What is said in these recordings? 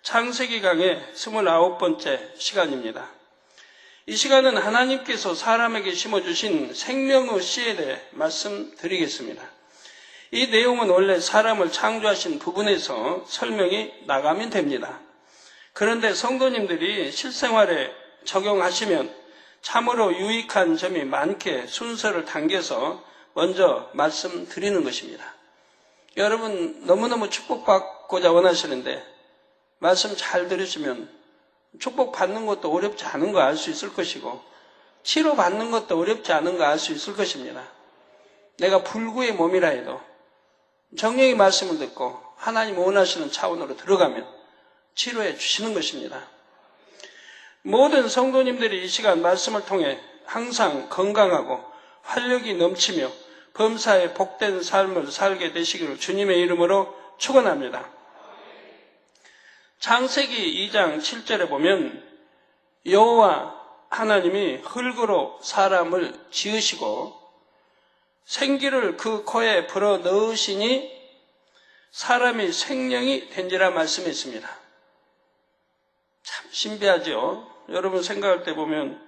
창세기 강의 29번째 시간입니다. 이 시간은 하나님께서 사람에게 심어주신 생명의 씨에 대해 말씀드리겠습니다. 이 내용은 원래 사람을 창조하신 부분에서 설명이 나가면 됩니다. 그런데 성도님들이 실생활에 적용하시면 참으로 유익한 점이 많게 순서를 당겨서 먼저 말씀드리는 것입니다. 여러분 너무너무 축복받고자 원하시는데 말씀 잘 들으시면 축복받는 것도 어렵지 않은 거 알 수 있을 것이고 치료받는 것도 어렵지 않은 거 알 수 있을 것입니다. 내가 불구의 몸이라 해도 정령의 말씀을 듣고 하나님 원하시는 차원으로 들어가면 치료해 주시는 것입니다. 모든 성도님들이 이 시간 말씀을 통해 항상 건강하고 활력이 넘치며 범사에 복된 삶을 살게 되시기를 주님의 이름으로 축원합니다. 창세기 2장 7절에 보면 여호와 하나님이 흙으로 사람을 지으시고 생기를 그 코에 불어 넣으시니 사람이 생명이 된지라 말씀했습니다. 참 신비하죠. 여러분 생각할 때 보면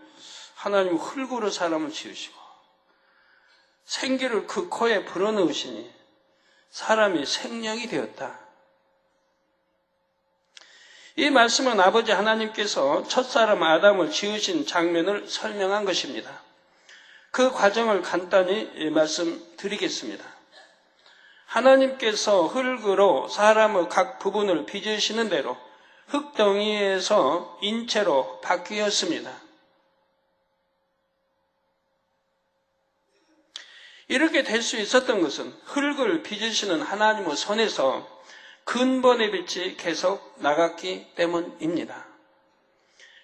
하나님 흙으로 사람을 지으시고 생기를 그 코에 불어 넣으시니 사람이 생명이 되었다. 이 말씀은 아버지 하나님께서 첫사람 아담을 지으신 장면을 설명한 것입니다. 그 과정을 간단히 말씀드리겠습니다. 하나님께서 흙으로 사람의 각 부분을 빚으시는 대로 흙덩이에서 인체로 바뀌었습니다. 이렇게 될 수 있었던 것은 흙을 빚으시는 하나님의 손에서 근본의 빛이 계속 나갔기 때문입니다.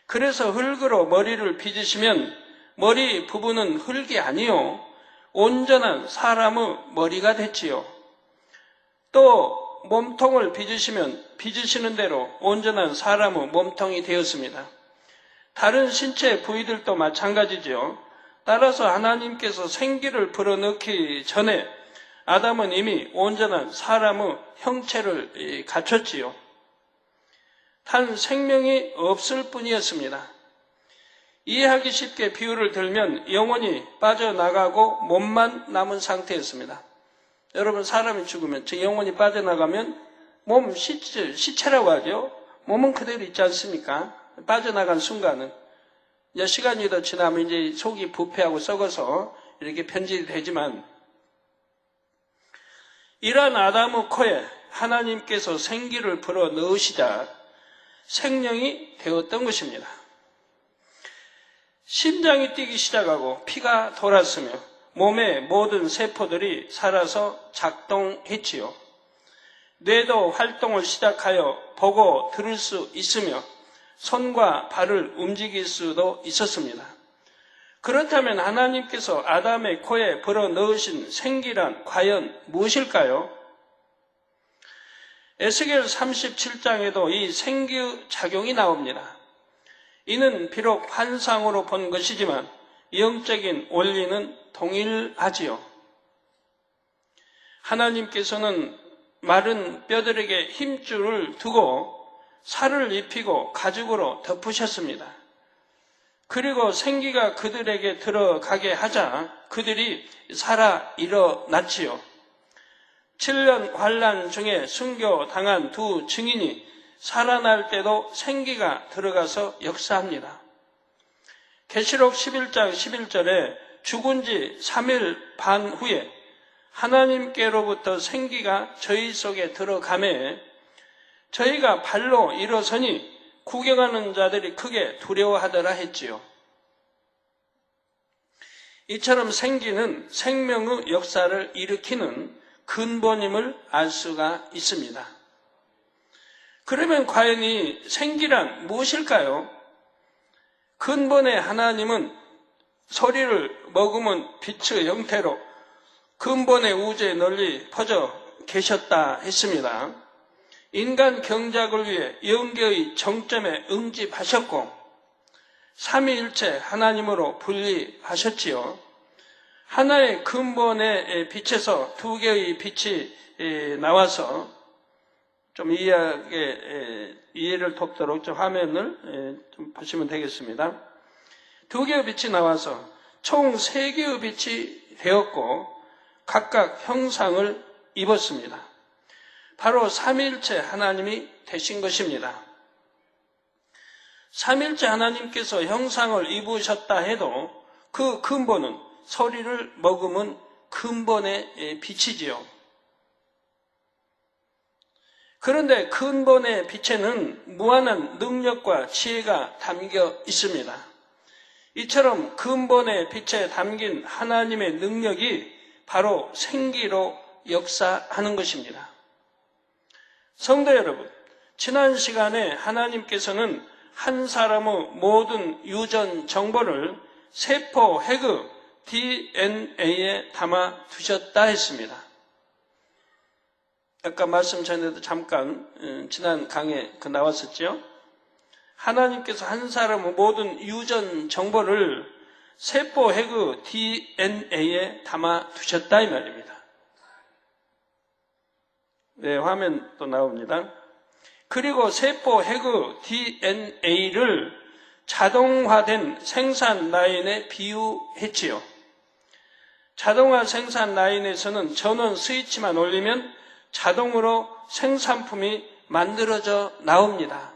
그래서 흙으로 머리를 빚으시면 머리 부분은 흙이 아니요 온전한 사람의 머리가 됐지요. 또 몸통을 빚으시면 빚으시는 대로 온전한 사람의 몸통이 되었습니다. 다른 신체 부위들도 마찬가지죠. 따라서 하나님께서 생기를 불어넣기 전에 아담은 이미 온전한 사람의 형체를 갖췄지요. 단 생명이 없을 뿐이었습니다. 이해하기 쉽게 비유를 들면 영혼이 빠져나가고 몸만 남은 상태였습니다. 여러분 사람이 죽으면 저 영혼이 빠져나가면 몸 시체라고 하죠. 몸은 그대로 있지 않습니까? 빠져나간 순간은 이제 시간이 더 지나면 이제 속이 부패하고 썩어서 이렇게 변질이 되지만 이러한 아담의 코에 하나님께서 생기를 불어 넣으시자 생명이 되었던 것입니다. 심장이 뛰기 시작하고 피가 돌았으며 몸의 모든 세포들이 살아서 작동했지요. 뇌도 활동을 시작하여 보고 들을 수 있으며 손과 발을 움직일 수도 있었습니다. 그렇다면 하나님께서 아담의 코에 불어 넣으신 생기란 과연 무엇일까요? 에스겔 37장에도 이 생기작용이 나옵니다. 이는 비록 환상으로 본 것이지만 영적인 원리는 동일하지요. 하나님께서는 마른 뼈들에게 힘줄을 두고 살을 입히고 가죽으로 덮으셨습니다. 그리고 생기가 그들에게 들어가게 하자 그들이 살아 일어났지요. 7년 환난 중에 순교당한 두 증인이 살아날 때도 생기가 들어가서 역사합니다. 계시록 11장 11절에 죽은 지 3일 반 후에 하나님께로부터 생기가 저희 속에 들어가매 저희가 발로 일어서니 구경하는 자들이 크게 두려워하더라 했지요. 이처럼 생기는 생명의 역사를 일으키는 근본임을 알 수가 있습니다. 그러면 과연 이 생기란 무엇일까요? 근본의 하나님은 소리를 머금은 빛의 형태로 근본의 우주에 널리 퍼져 계셨다 했습니다. 인간 경작을 위해 영계의 정점에 응집하셨고 삼위일체 하나님으로 분리하셨지요. 하나의 근본의 빛에서 두 개의 빛이 나와서 좀 이해를 돕도록 좀 화면을 좀 보시면 되겠습니다. 2개의 빛이 나와서 총 3개의 빛이 되었고 각각 형상을 입었습니다. 바로 삼위일체 하나님이 되신 것입니다. 삼위일체 하나님께서 형상을 입으셨다 해도 그 근본은 소리를 머금은 근본의 빛이지요. 그런데 근본의 빛에는 무한한 능력과 지혜가 담겨 있습니다. 이처럼 근본의 빛에 담긴 하나님의 능력이 바로 생기로 역사하는 것입니다. 성도 여러분, 지난 시간에 하나님께서는 한 사람의 모든 유전 정보를 세포 핵의 DNA에 담아 두셨다 했습니다. 아까 말씀 전에도 잠깐 지난 강의에 나왔었죠. 하나님께서 한 사람의 모든 유전 정보를 세포 핵의 DNA에 담아 두셨다 이 말입니다. 네, 화면 또 나옵니다. 그리고 세포 핵의 DNA를 자동화된 생산 라인에 비유했지요. 자동화 생산 라인에서는 전원 스위치만 올리면 자동으로 생산품이 만들어져 나옵니다.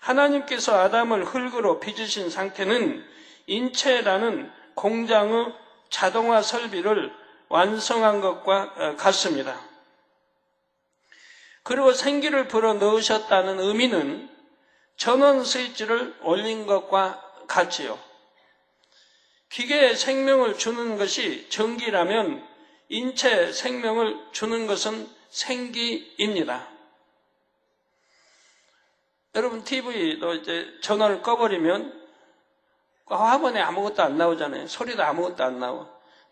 하나님께서 아담을 흙으로 빚으신 상태는 인체라는 공장의 자동화 설비를 완성한 것과 같습니다. 그리고 생기를 불어 넣으셨다는 의미는 전원 스위치를 올린 것과 같지요. 기계에 생명을 주는 것이 전기라면 인체 생명을 주는 것은 생기입니다. 여러분 TV도 이제 전원을 꺼버리면 화면에 아무것도 안 나오잖아요. 소리도 아무것도 안 나와.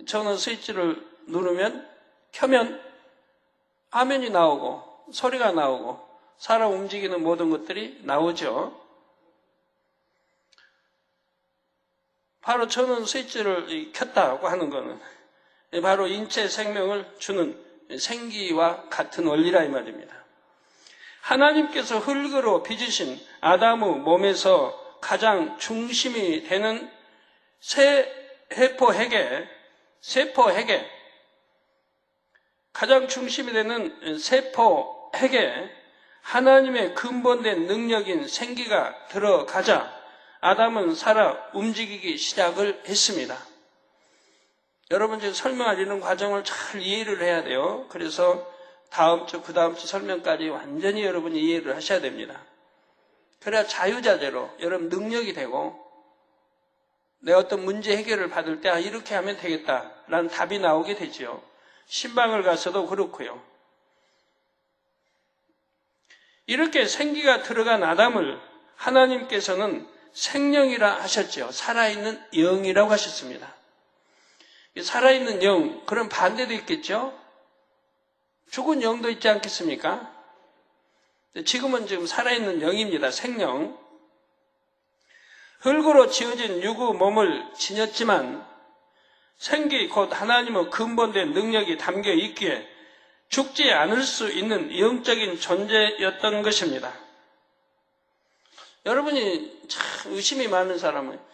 전원 스위치를 누르면 켜면 화면이 나오고 소리가 나오고 사람 움직이는 모든 것들이 나오죠. 바로 전원 스위치를 켰다고 하는 것은 바로 인체 생명을 주는 생기와 같은 원리라 이 말입니다. 하나님께서 흙으로 빚으신 아담의 몸에서 가장 중심이 되는 세포 핵에 가장 중심이 되는 세포 핵에 하나님의 근본된 능력인 생기가 들어가자 아담은 살아 움직이기 시작을 했습니다. 여러분 지금 설명하려는 과정을 잘 이해를 해야 돼요. 그래서 다음 주, 그 다음 주 설명까지 완전히 여러분이 이해를 하셔야 됩니다. 그래야 자유자재로 여러분 능력이 되고 내 어떤 문제 해결을 받을 때 이렇게 하면 되겠다라는 답이 나오게 되지요. 신방을 가서도 그렇고요. 이렇게 생기가 들어간 아담을 하나님께서는 생명이라 하셨죠. 살아있는 영이라고 하셨습니다. 살아있는 영, 그런 반대도 있겠죠? 죽은 영도 있지 않겠습니까? 지금은 지금 살아있는 영입니다. 생명. 흙으로 지어진 유구 몸을 지녔지만 생기 곧 하나님의 근본된 능력이 담겨 있기에 죽지 않을 수 있는 영적인 존재였던 것입니다. 여러분이 참 의심이 많은 사람은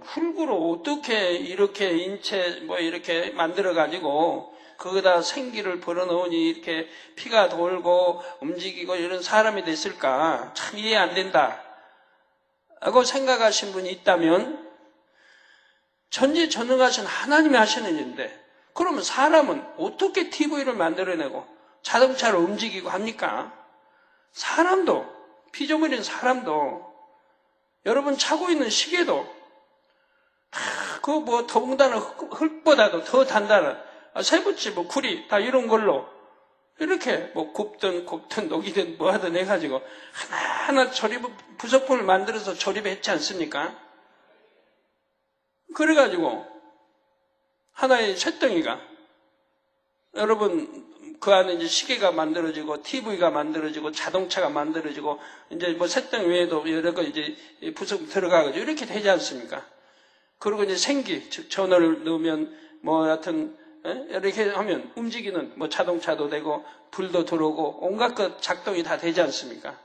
흙으로 어떻게 이렇게 인체 이렇게 만들어가지고 거기다 생기를 불어넣으니 이렇게 피가 돌고 움직이고 이런 사람이 됐을까? 참 이해 안 된다. 라고 생각하신 분이 있다면 전지전능하신 하나님이 하시는 일인데 그러면 사람은 어떻게 TV를 만들어내고 자동차를 움직이고 합니까? 사람도, 피조물인 사람도 여러분 차고 있는 시계도 더군다나 흙보다도 더 단단한 세부치, 구리, 다 이런 걸로 이렇게 굽든 녹이든 하든 해가지고 하나하나 부속품을 만들어서 조립했지 않습니까? 그래가지고 하나의 쇳덩이가 여러분 그 안에 이제 시계가 만들어지고 TV가 만들어지고 자동차가 만들어지고 이제 쇳덩이 외에도 여러 거 이제 부속 들어가가지고 이렇게 되지 않습니까? 그리고 이제 생기, 즉 전원을 넣으면 하여튼 이렇게 하면 움직이는 뭐 자동차도 되고 불도 들어오고 온갖 것 작동이 다 되지 않습니까?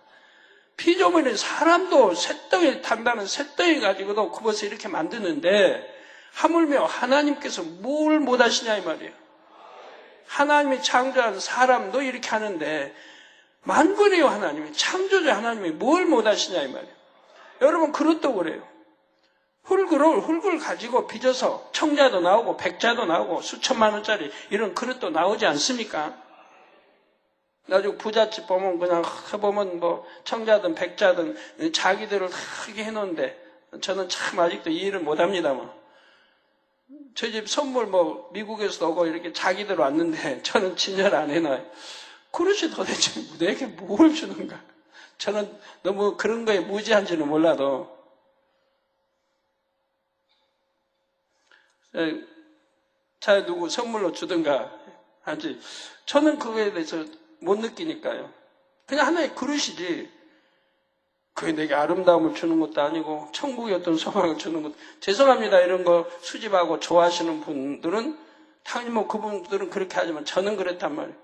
피조물인 사람도 쇳덩이 탄다는 쇳덩이 가지고도 그것을 이렇게 만드는데 하물며 하나님께서 뭘 못하시냐 이 말이에요. 하나님이 창조한 사람도 이렇게 하는데 만군이요 하나님이 창조자 하나님이 뭘 못하시냐 이 말이에요. 여러분 그릇도 그래요. 흙을 가지고 빚어서 청자도 나오고 백자도 나오고 수천만 원짜리 이런 그릇도 나오지 않습니까? 나중에 부잣집 보면 그냥 해보면 뭐 청자든 백자든 자기들을 다 하게 해놓은데 저는 참 아직도 이해를 못합니다만 저희 집 선물 뭐 미국에서 오고 이렇게 자기들 왔는데 저는 진열 안 해놔요. 그릇이 도대체 내게 뭘 주는가? 저는 너무 그런 거에 무지한지는 몰라도 자 누구 선물로 주든가 하지 저는 그거에 대해서 못 느끼니까요. 그냥 하나의 그릇이지 그게 내게 아름다움을 주는 것도 아니고 천국의 어떤 소망을 주는 것도 죄송합니다. 이런 거 수집하고 좋아하시는 분들은 당연히 뭐 그분들은 그렇게 하지만 저는 그랬단 말이에요.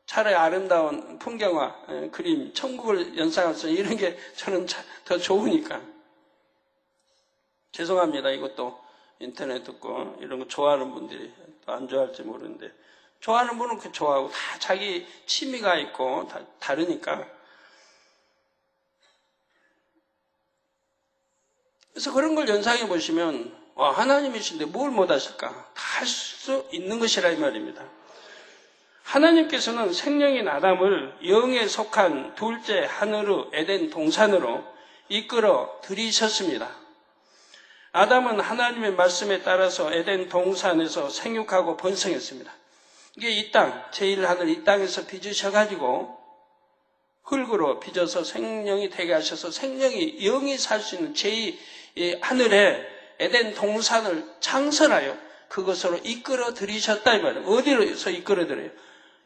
차라리 아름다운 풍경화, 그림, 천국을 연상할 수 있는 이런 게 저는 더 좋으니까. 죄송합니다. 이것도 인터넷 듣고 이런 거 좋아하는 분들이 또 안 좋아할지 모르는데 좋아하는 분은 그 좋아하고 다 자기 취미가 있고 다 다르니까. 그래서 그런 걸 연상해 보시면 와 하나님이신데 뭘 못하실까? 다 할 수 있는 것이라 이 말입니다. 하나님께서는 생명인 아담을 영에 속한 둘째 하늘의 에덴 동산으로 이끌어 들이셨습니다. 아담은 하나님의 말씀에 따라서 에덴 동산에서 생육하고 번성했습니다. 이게 이 땅, 제1하늘 이 땅에서 빚으셔가지고 흙으로 빚어서 생명이 되게 하셔서 생명이 영이 살 수 있는 제2하늘에 에덴 동산을 창설하여 그것으로 이끌어 들이셨다 이 말이에요. 어디로서 이끌어 들여요?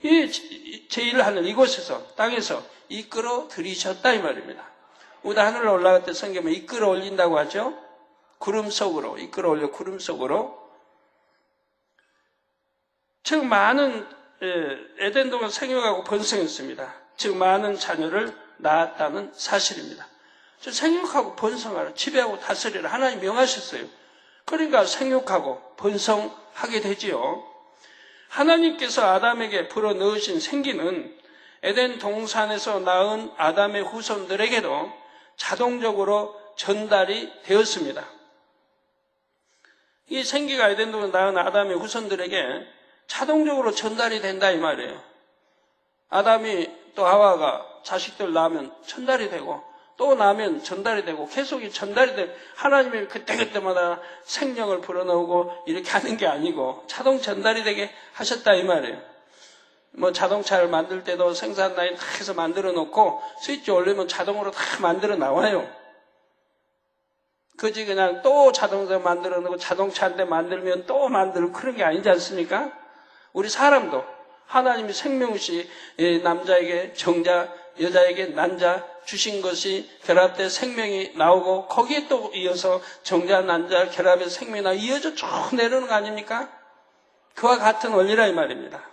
이 제1하늘 이곳에서 땅에서 이끌어 들이셨다 이 말입니다. 우리가 하늘로 올라갈 때 성경에 이끌어 올린다고 하죠. 구름 속으로 이끌어 올려 구름 속으로. 즉 많은 에덴 동안 생육하고 번성했습니다. 즉 많은 자녀를 낳았다는 사실입니다. 생육하고 번성하라 지배하고 다스리라 하나님 명하셨어요. 그러니까 생육하고 번성하게 되지요. 하나님께서 아담에게 불어넣으신 생기는 에덴 동산에서 낳은 아담의 후손들에게도 자동적으로 전달이 되었습니다. 이 생기가 에덴 동산에서 낳은 아담의 후손들에게 자동적으로 전달이 된다 이 말이에요. 아담이 또 하와가 자식들 낳으면 전달이 되고 또 나면 전달이 되고 계속 전달이 되고 하나님이 그때그때마다 생명을 불어넣고 이렇게 하는 게 아니고 자동 전달이 되게 하셨다 이 말이에요. 뭐 자동차를 만들 때도 생산 라인 다 해서 만들어 놓고 스위치 올리면 자동으로 다 만들어 나와요. 그지 그냥 또 자동차 만들어 놓고 자동차인데 만들면 또 만들고 그런 게 아니지 않습니까? 우리 사람도 하나님이 생명시 남자에게 정자 여자에게 난자 주신 것이 결합돼 생명이 나오고 거기에 또 이어서 정자 난자 결합해서 생명이 나오고 이어져 쭉 내려오는 거 아닙니까? 그와 같은 원리라 이 말입니다.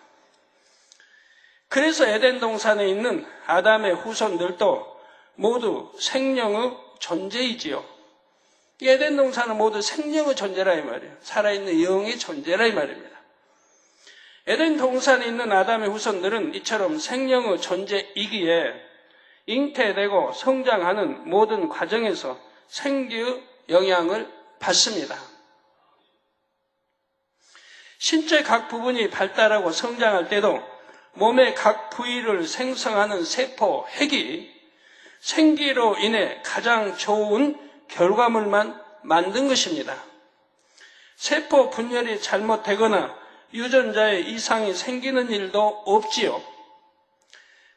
그래서 에덴 동산에 있는 아담의 후손들도 모두 생명의 존재이지요. 이 에덴 동산은 모두 생명의 존재라 이 말이에요. 살아있는 영의 존재라 이 말입니다. 에덴 동산에 있는 아담의 후손들은 이처럼 생명의 존재이기에 잉태되고 성장하는 모든 과정에서 생기의 영향을 받습니다. 신체 각 부분이 발달하고 성장할 때도 몸의 각 부위를 생성하는 세포, 핵이 생기로 인해 가장 좋은 결과물만 만든 것입니다. 세포 분열이 잘못되거나 유전자에 이상이 생기는 일도 없지요.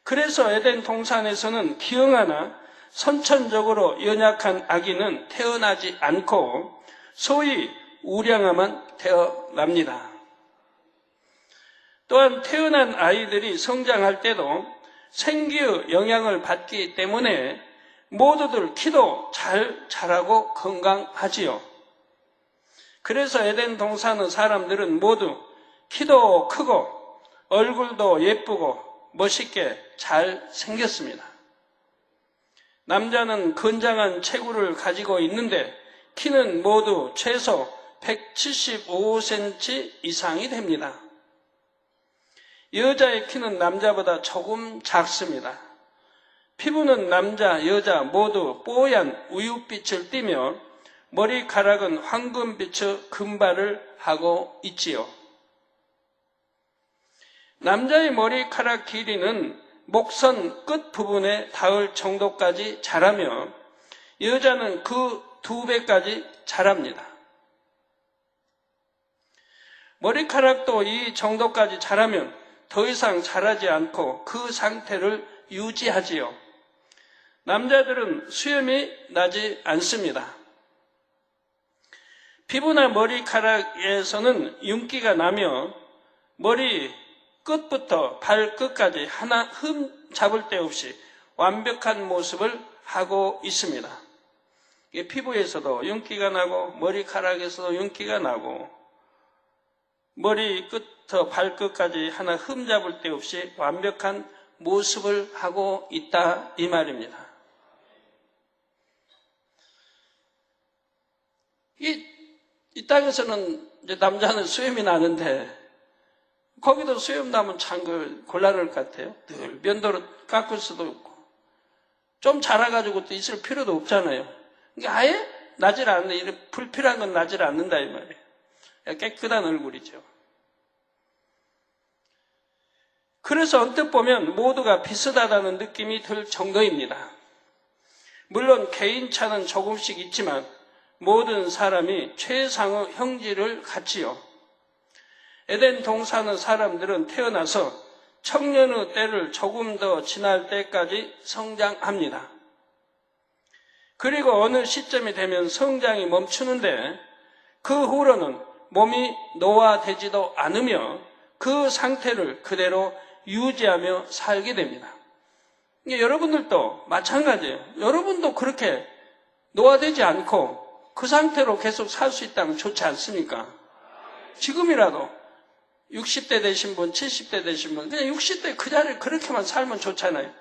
그래서 에덴 동산에서는 기형아나 선천적으로 연약한 아기는 태어나지 않고 소위 우량아만 태어납니다. 또한 태어난 아이들이 성장할 때도 생기의 영향을 받기 때문에 모두들 키도 잘 자라고 건강하지요. 그래서 에덴 동산의 사람들은 모두 키도 크고 얼굴도 예쁘고 멋있게 잘 생겼습니다. 남자는 건장한 체구를 가지고 있는데 키는 모두 최소 175cm 이상이 됩니다. 여자의 키는 남자보다 조금 작습니다. 피부는 남자, 여자 모두 뽀얀 우윳빛을 띠며 머리카락은 황금빛의 금발을 하고 있지요. 남자의 머리카락 길이는 목선 끝부분에 닿을 정도까지 자라며 여자는 그 2배까지 자랍니다. 머리카락도 이 정도까지 자라면 더 이상 자라지 않고 그 상태를 유지하지요. 남자들은 수염이 나지 않습니다. 피부나 머리카락에서는 윤기가 나며 머리 끝부터 발끝까지 하나 흠 잡을 데 없이 완벽한 모습을 하고 있습니다. 피부에서도 윤기가 나고 머리카락에서도 윤기가 나고 머리 끝부터 발끝까지 하나 흠 잡을 데 없이 완벽한 모습을 하고 있다 이 말입니다. 이 땅에서는 이제 남자는 수염이 나는데 거기도 수염 나면 참 곤란할 것 같아요. 늘 면도로 깎을 수도 없고 좀 자라가지고 또 있을 필요도 없잖아요. 그러니까 아예 나질 않는다. 이런 불필요한 건 나질 않는다 이 말이에요. 깨끗한 얼굴이죠. 그래서 언뜻 보면 모두가 비슷하다는 느낌이 들 정도입니다. 물론 개인차는 조금씩 있지만 모든 사람이 최상의 형질을 갖지요. 에덴 동산의 사람들은 태어나서 청년의 때를 조금 더 지날 때까지 성장합니다. 그리고 어느 시점이 되면 성장이 멈추는데 그 후로는 몸이 노화되지도 않으며 그 상태를 그대로 유지하며 살게 됩니다. 여러분들도 마찬가지예요. 여러분도 그렇게 노화되지 않고 그 상태로 계속 살 수 있다면 좋지 않습니까? 지금이라도 60대 되신 분, 70대 되신 분, 그냥 60대 그 자리에 그렇게만 살면 좋잖아요.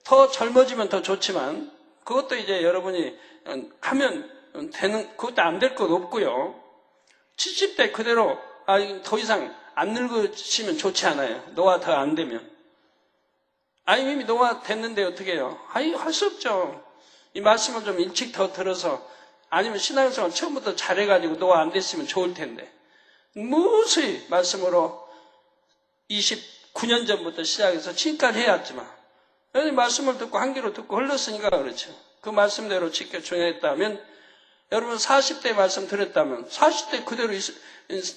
더 젊어지면 더 좋지만 그것도 이제 여러분이 하면 되는, 그것도 안 될 것 없고요. 70대 그대로 더 이상 안 늙으시면 좋지 않아요. 노화 더 안 되면. 이미 노화 됐는데 어떻게 해요? 할 수 없죠. 이 말씀을 좀 일찍 더 들어서 아니면 신앙생활 처음부터 잘해가지고 노화 안 됐으면 좋을 텐데 무수히 말씀으로 29년 전부터 시작해서 지금까지 해왔지만 여러분이 말씀을 듣고 한 귀로 듣고 흘렀으니까 그렇죠. 그 말씀대로 지켜 준행했다면 여러분 40대 말씀 들었다면 40대 그대로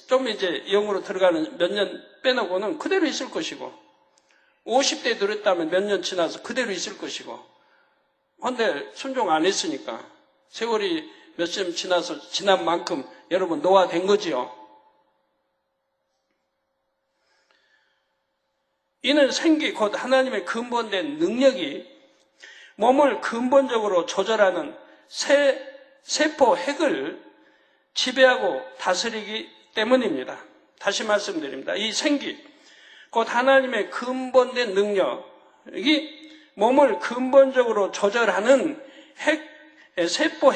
좀 이제 영으로 들어가는 몇 년 빼놓고는 그대로 있을 것이고 50대 들었다면 몇 년 지나서 그대로 있을 것이고 근데 순종 안 했으니까 세월이 몇 년 지나서 지난 만큼 여러분 노화된 거지요. 이는 생기 곧 하나님의 근본된 능력이 몸을 근본적으로 조절하는 세포 핵을 지배하고 다스리기 때문입니다. 다시 말씀드립니다. 이 생기 곧 하나님의 근본된 능력이 몸을 근본적으로 조절하는 세포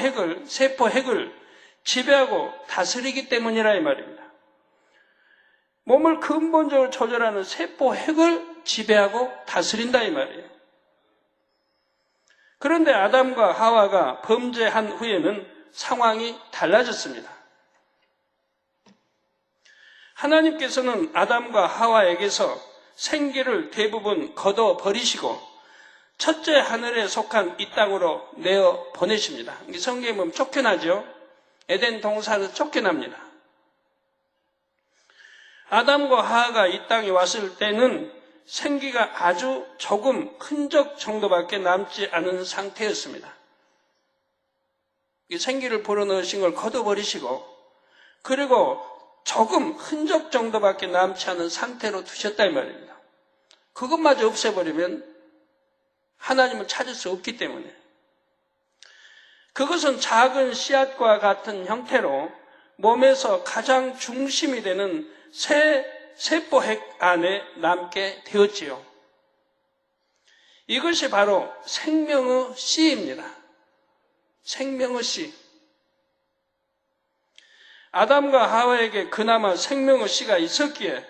핵을 지배하고 다스리기 때문이라 이 말입니다. 몸을 근본적으로 조절하는 세포 핵을 지배하고 다스린다 이 말이에요. 그런데 아담과 하와가 범죄한 후에는 상황이 달라졌습니다. 하나님께서는 아담과 하와에게서 생기를 대부분 걷어버리시고 첫째 하늘에 속한 이 땅으로 내어 보내십니다. 성경에 보면 쫓겨나죠. 에덴 동산에서 쫓겨납니다. 아담과 하와가 이 땅에 왔을 때는 생기가 아주 조금 흔적 정도밖에 남지 않은 상태였습니다. 생기를 불어넣으신 걸 걷어버리시고 그리고 조금 흔적 정도밖에 남지 않은 상태로 두셨다 이 말입니다. 그것마저 없애버리면 하나님을 찾을 수 없기 때문에 그것은 작은 씨앗과 같은 형태로 몸에서 가장 중심이 되는 새 세포핵 안에 남게 되었지요. 이것이 바로 생명의 씨입니다. 생명의 씨. 아담과 하와에게 그나마 생명의 씨가 있었기에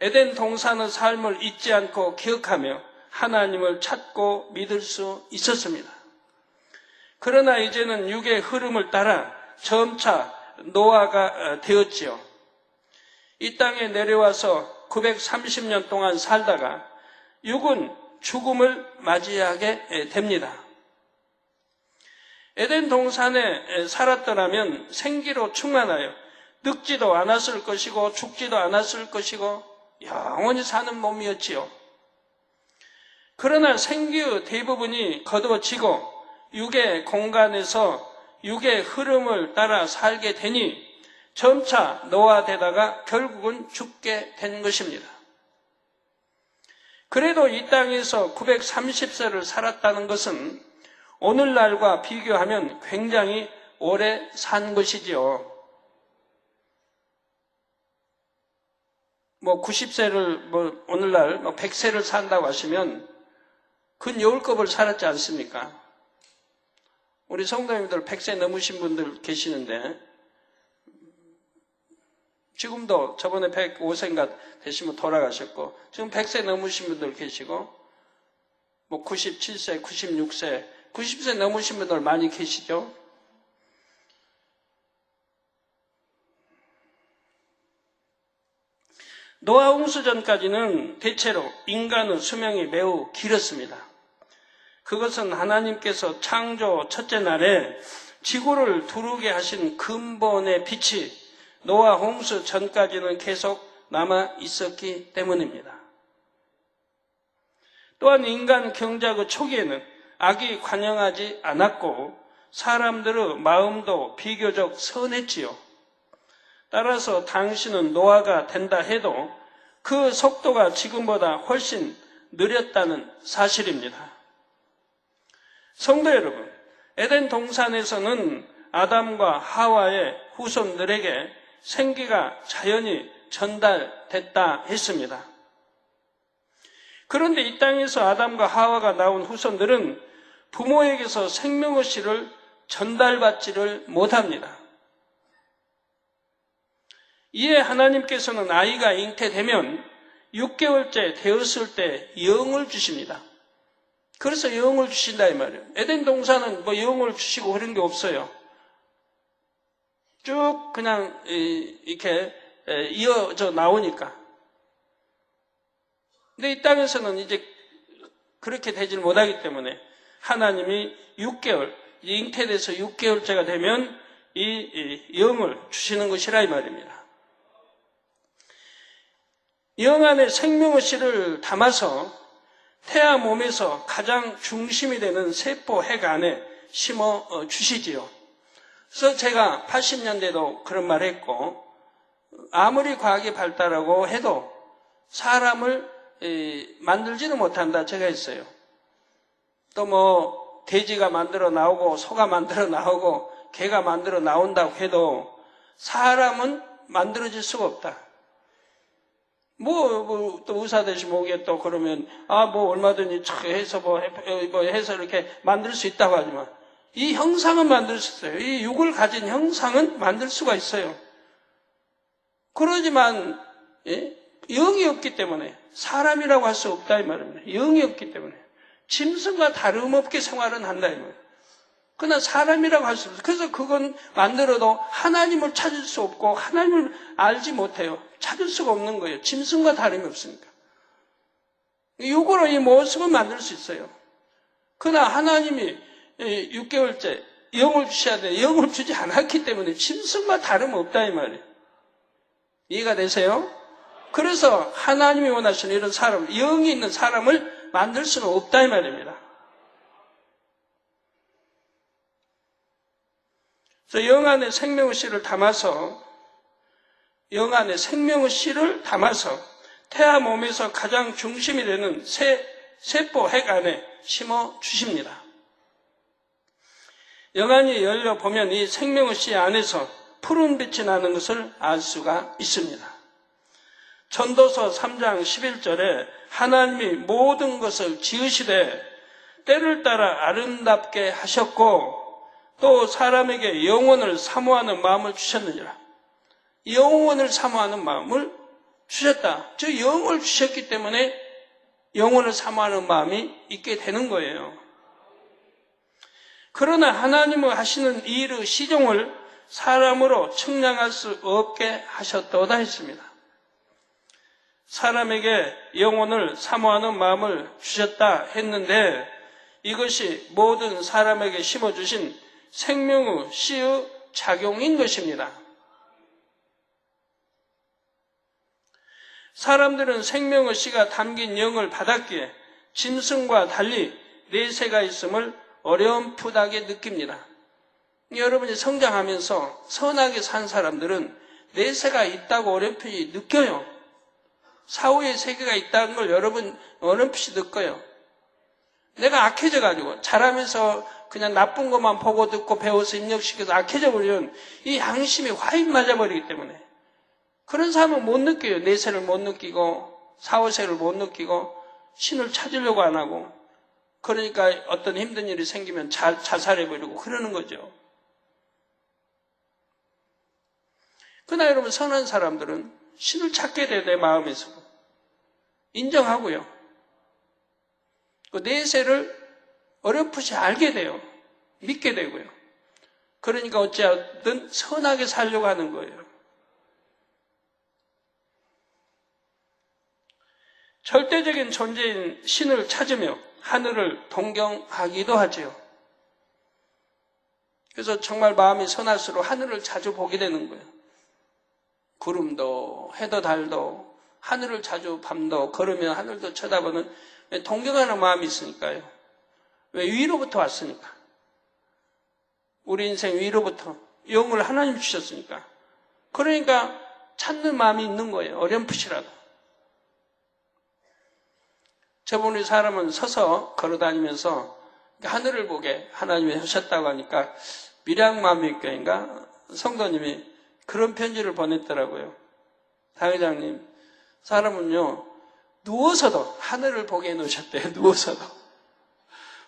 에덴 동산의 삶을 잊지 않고 기억하며 하나님을 찾고 믿을 수 있었습니다. 그러나 이제는 육의 흐름을 따라 점차 노아가 되었지요. 이 땅에 내려와서 930년 동안 살다가 육은 죽음을 맞이하게 됩니다. 에덴 동산에 살았더라면 생기로 충만하여 늙지도 않았을 것이고 죽지도 않았을 것이고 영원히 사는 몸이었지요. 그러나 생기의 대부분이 거두어지고 육의 공간에서 육의 흐름을 따라 살게 되니 점차 노화되다가 결국은 죽게 된 것입니다. 그래도 이 땅에서 930세를 살았다는 것은 오늘날과 비교하면 굉장히 오래 산 것이지요. 90세를 오늘날 100세를 산다고 하시면 근여울급을 살았지 않습니까? 우리 성도님들 100세 넘으신 분들 계시는데 지금도 저번에 105세인가 되시면 돌아가셨고 지금 100세 넘으신 분들 계시고 97세, 96세, 90세 넘으신 분들 많이 계시죠? 노아 홍수 전까지는 대체로 인간의 수명이 매우 길었습니다. 그것은 하나님께서 창조 첫째 날에 지구를 두르게 하신 근본의 빛이 노아 홍수 전까지는 계속 남아 있었기 때문입니다. 또한 인간 경작의 초기에는 악이 관영하지 않았고 사람들의 마음도 비교적 선했지요. 따라서 당신은 노아가 된다 해도 그 속도가 지금보다 훨씬 느렸다는 사실입니다. 성도 여러분, 에덴 동산에서는 아담과 하와의 후손들에게 생기가 자연히 전달됐다 했습니다. 그런데 이 땅에서 아담과 하와가 나온 후손들은 부모에게서 생명의 씨를 전달받지를 못합니다. 이에 하나님께서는 아이가 잉태되면 6개월째 되었을 때 영을 주십니다. 그래서 영을 주신다 이 말이에요. 에덴 동산은 영을 주시고 그런 게 없어요. 쭉 그냥 이렇게 이어져 나오니까. 근데 이 땅에서는 이제 그렇게 되질 못하기 때문에 하나님이 6개월, 잉태돼서 6개월째가 되면 이 영을 주시는 것이라 이 말입니다. 영 안에 생명의 씨를 담아서 태아 몸에서 가장 중심이 되는 세포 핵 안에 심어 주시지요. 그래서 제가 80년대도 그런 말을 했고 아무리 과학이 발달하고 해도 사람을 만들지는 못한다 제가 했어요. 또 돼지가 만들어 나오고 소가 만들어 나오고 개가 만들어 나온다고 해도 사람은 만들어질 수가 없다. 또 의사 되시면 오게 또 그러면 얼마든지 해서 해서 이렇게 만들 수 있다고 하지만 이 형상은 만들 수 있어요. 이 육을 가진 형상은 만들 수가 있어요. 그러지만 영이 없기 때문에 사람이라고 할 수 없다 이 말입니다. 영이 없기 때문에 짐승과 다름없게 생활은 한다 이 말이에요. 그러나 사람이라고 할 수 없어요. 그래서 그건 만들어도 하나님을 찾을 수 없고 하나님을 알지 못해요. 찾을 수가 없는 거예요. 짐승과 다름이 없으니까. 육으로 이 모습은 만들 수 있어요. 그러나 하나님이 6개월째 영을 주셔야 돼. 영을 주지 않았기 때문에 짐승과 다름없다 이 말이에요. 이해가 되세요? 그래서 하나님이 원하시는 이런 사람, 영이 있는 사람을 만들 수는 없다 이 말입니다. 그래서 영 안에 생명의 씨를 담아서 태아 몸에서 가장 중심이 되는 세포 핵 안에 심어 주십니다. 영안이 열려보면 이 생명의 씨 안에서 푸른 빛이 나는 것을 알 수가 있습니다. 전도서 3장 11절에 하나님이 모든 것을 지으시되 때를 따라 아름답게 하셨고 또 사람에게 영원을 사모하는 마음을 주셨느니라. 영원을 사모하는 마음을 주셨다. 저 영을 주셨기 때문에 영원을 사모하는 마음이 있게 되는 거예요. 그러나 하나님은 하시는 이 일의 시종을 사람으로 측량할 수 없게 하셨도다 했습니다. 사람에게 영혼을 사모하는 마음을 주셨다 했는데 이것이 모든 사람에게 심어주신 생명의 씨의 작용인 것입니다. 사람들은 생명의 씨가 담긴 영을 받았기에 짐승과 달리 내세가 있음을 어렴풋하게 느낍니다. 여러분이 성장하면서 선하게 산 사람들은 내세가 있다고 어렴풋이 느껴요. 사후의 세계가 있다는 걸 여러분 어렴풋이 느껴요. 내가 악해져가지고 자라면서 그냥 나쁜 것만 보고 듣고 배워서 입력시켜서 악해져 버리면 이 양심이 화입 맞아버리기 때문에 그런 사람은 못 느껴요. 내세를 못 느끼고 사후세를 못 느끼고 신을 찾으려고 안 하고 그러니까 어떤 힘든 일이 생기면 자살해버리고 그러는 거죠. 그러나 여러분 선한 사람들은 신을 찾게 돼요. 내 마음에서 인정하고요. 그 내세를 어렴풋이 알게 돼요. 믿게 되고요. 그러니까 어찌하든 선하게 살려고 하는 거예요. 절대적인 존재인 신을 찾으며 하늘을 동경하기도 하지요. 그래서 정말 마음이 선할수록 하늘을 자주 보게 되는 거예요. 구름도 해도 달도 하늘을 자주 밤도 걸으면 하늘도 쳐다보는 동경하는 마음이 있으니까요. 왜? 위로부터 왔으니까. 우리 인생 위로부터 영을 하나님 주셨으니까. 그러니까 찾는 마음이 있는 거예요. 어렴풋이라도. 저번 우리 사람은 서서 걸어다니면서 하늘을 보게 하나님이 하셨다고 하니까 밀양마음교회인가 성도님이 그런 편지를 보냈더라고요. 당회장님, 사람은요 누워서도 하늘을 보게 해놓으셨대요. 누워서도.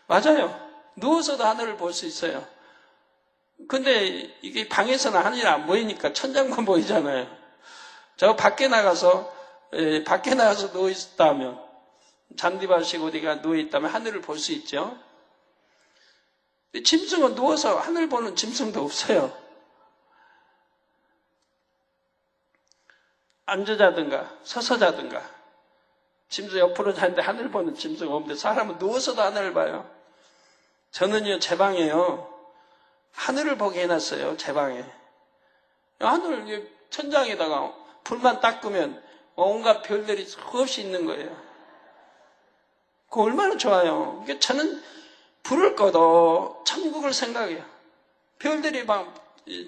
맞아요. 누워서도 하늘을 볼 수 있어요. 근데 이게 방에서는 하늘이 안 보이니까 천장만 보이잖아요. 저 밖에 나가서 누워있다 하면 잔디밭이 어디가 누워있다면 하늘을 볼 수 있죠. 근데 짐승은 누워서 하늘 보는 짐승도 없어요. 앉아 자든가 서서 자든가 짐승 옆으로 자는데 하늘 보는 짐승 없는데 사람은 누워서도 하늘을 봐요. 저는요 제 방에요 하늘을 보게 해놨어요. 제 방에 하늘 천장에다가 불만 닦으면 온갖 별들이 수없이 있는 거예요. 그거 얼마나 좋아요. 그러니까 저는 불을 꺼도 천국을 생각해요. 별들이 막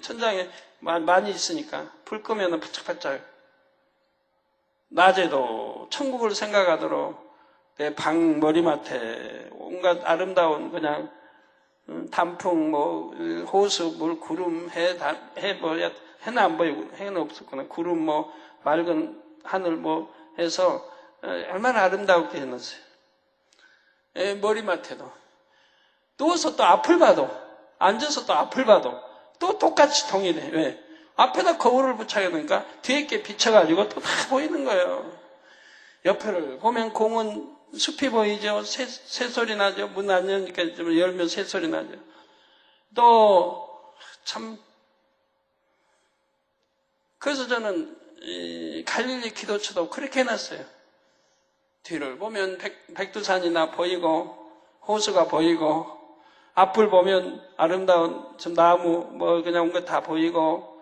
천장에 많이 있으니까 불 끄면 반짝반짝. 낮에도 천국을 생각하도록 내 방 머리맡에 온갖 아름다운 그냥 단풍, 호수, 물, 구름, 해는 안 보이고 해는 없었구나. 구름, 맑은 하늘 해서 얼마나 아름다우게 해놨어요. 머리맡에도 누워서 또 앞을 봐도 앉아서 또 앞을 봐도 또 똑같이 동일해. 왜? 앞에다 거울을 붙여놓으니까 뒤에 게 비쳐가지고 또 다 보이는 거예요. 옆에를 보면 공원 숲이 보이죠. 새소리 나죠. 문 안 여니까 좀 열면 새소리 나죠. 또 참 그래서 저는 갈릴리 기도처도 그렇게 해놨어요. 뒤를 보면 백두산이나 보이고 호수가 보이고 앞을 보면 아름다운 좀 나무 그냥 온 거 다 보이고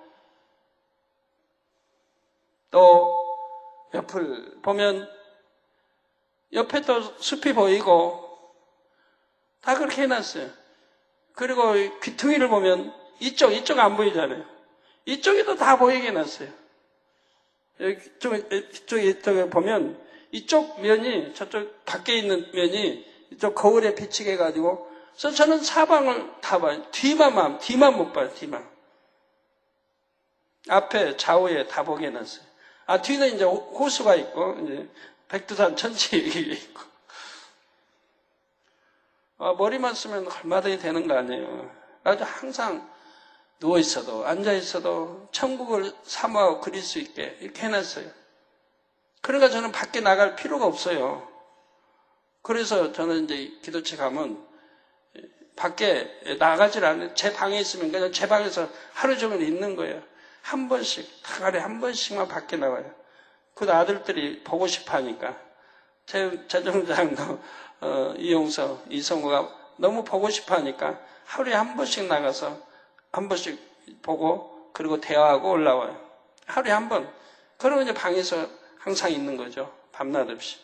또 옆을 보면 옆에 또 숲이 보이고 다 그렇게 해놨어요. 그리고 귀퉁이를 보면 이쪽 안 보이잖아요. 이쪽에도 다 보이게 해놨어요. 이쪽에 보면 이쪽 면이 저쪽 밖에 있는 면이 이쪽 거울에 비치게 해가지고 그래서 저는 사방을 다 봐요. 뒤만 못 봐요. 뒤만. 앞에 좌우에 다 보게 해놨어요. 뒤는 이제 호수가 있고, 이제 백두산 천지 있고. 머리만 쓰면 얼마든지 되는 거 아니에요. 아주 항상 누워있어도, 앉아있어도 천국을 사모하고 그릴 수 있게 이렇게 해놨어요. 그러니까 저는 밖에 나갈 필요가 없어요. 그래서 저는 이제 기도체 가면 밖에 나가질 않아요. 제 방에 있으면 그냥 제 방에서 하루 종일 있는 거예요. 한 번씩, 하루에 한 번씩만 밖에 나와요. 그 아들들이 보고 싶어 하니까. 재정장도, 이용서, 이성우가 너무 보고 싶어 하니까 하루에 한 번씩 나가서 한 번씩 보고 그리고 대화하고 올라와요. 하루에 한 번. 그러면 이제 방에서 항상 있는 거죠. 밤낮 없이.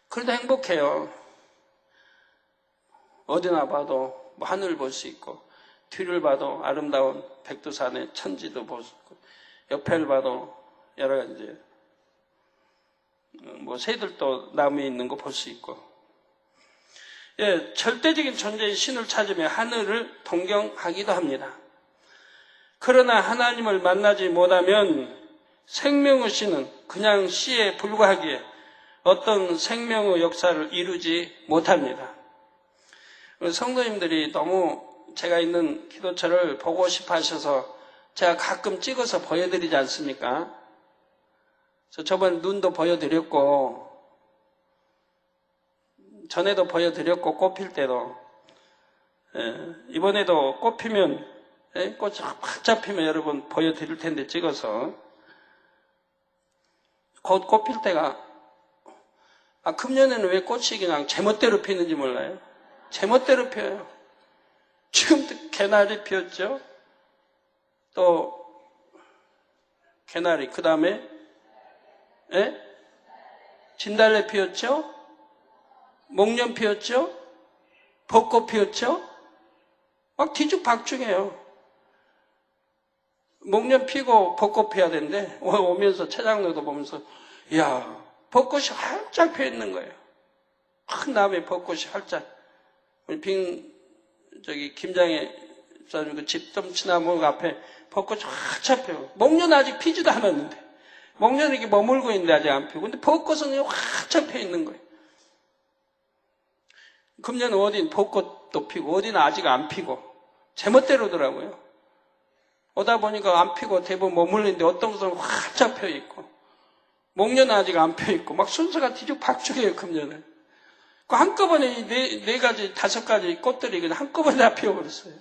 그래도 행복해요. 어디나 봐도 뭐 하늘을 볼 수 있고 뒤를 봐도 아름다운 백두산의 천지도 볼 수 있고 옆에를 봐도 여러 가지 뭐 새들도 나무에 있는 거 볼 수 있고 예, 절대적인 존재의 신을 찾으며 하늘을 동경하기도 합니다. 그러나 하나님을 만나지 못하면 생명의 신은 그냥 시에 불과하기에 어떤 생명의 역사를 이루지 못합니다. 성도님들이 너무 제가 있는 기도처를 보고 싶어 하셔서 제가 가끔 찍어서 보여드리지 않습니까? 그래서 저번 눈도 보여드렸고 전에도 보여드렸고 꽃 필 때도 이번에도 꽃 피면 꽃이 확 잡히면 여러분 보여드릴 텐데 찍어서 곧 꽃 필 때가 금년에는 왜 꽃이 그냥 제멋대로 피는지 몰라요. 제멋대로 펴요. 지금도 개나리 피었죠. 또 개나리 그 다음에 진달래 피었죠. 목련 피었죠. 벚꽃 피었죠. 막 뒤죽박죽해요. 목련 피고 벚꽃 피어야 되는데 오면서 최장로도 보면서 이야 벚꽃이 활짝 펴 있는 거예요. 큰 나무에 벚꽃이 활짝. 우리 김장에 그 집dom치나무 앞에 벚꽃이 활짝 펴요. 목련 아직 피지도 않았는데 목련이 이렇게 머물고 있는데 아직 안 피고 근데 벚꽃은 활짝 펴 있는 거예요. 금년 어딘 벚꽃도 피고 어디는 아직 안 피고 제멋대로더라고요. 오다 보니까 안 피고 대부분 머물리는데 어떤 것은 활짝 펴 있고 목련은 아직 안 펴 있고 막 순서가 뒤죽박죽이에요. 금년은 그 한꺼번에 네 가지 다섯 가지 꽃들이 그냥 한꺼번에 다 피어버렸어요.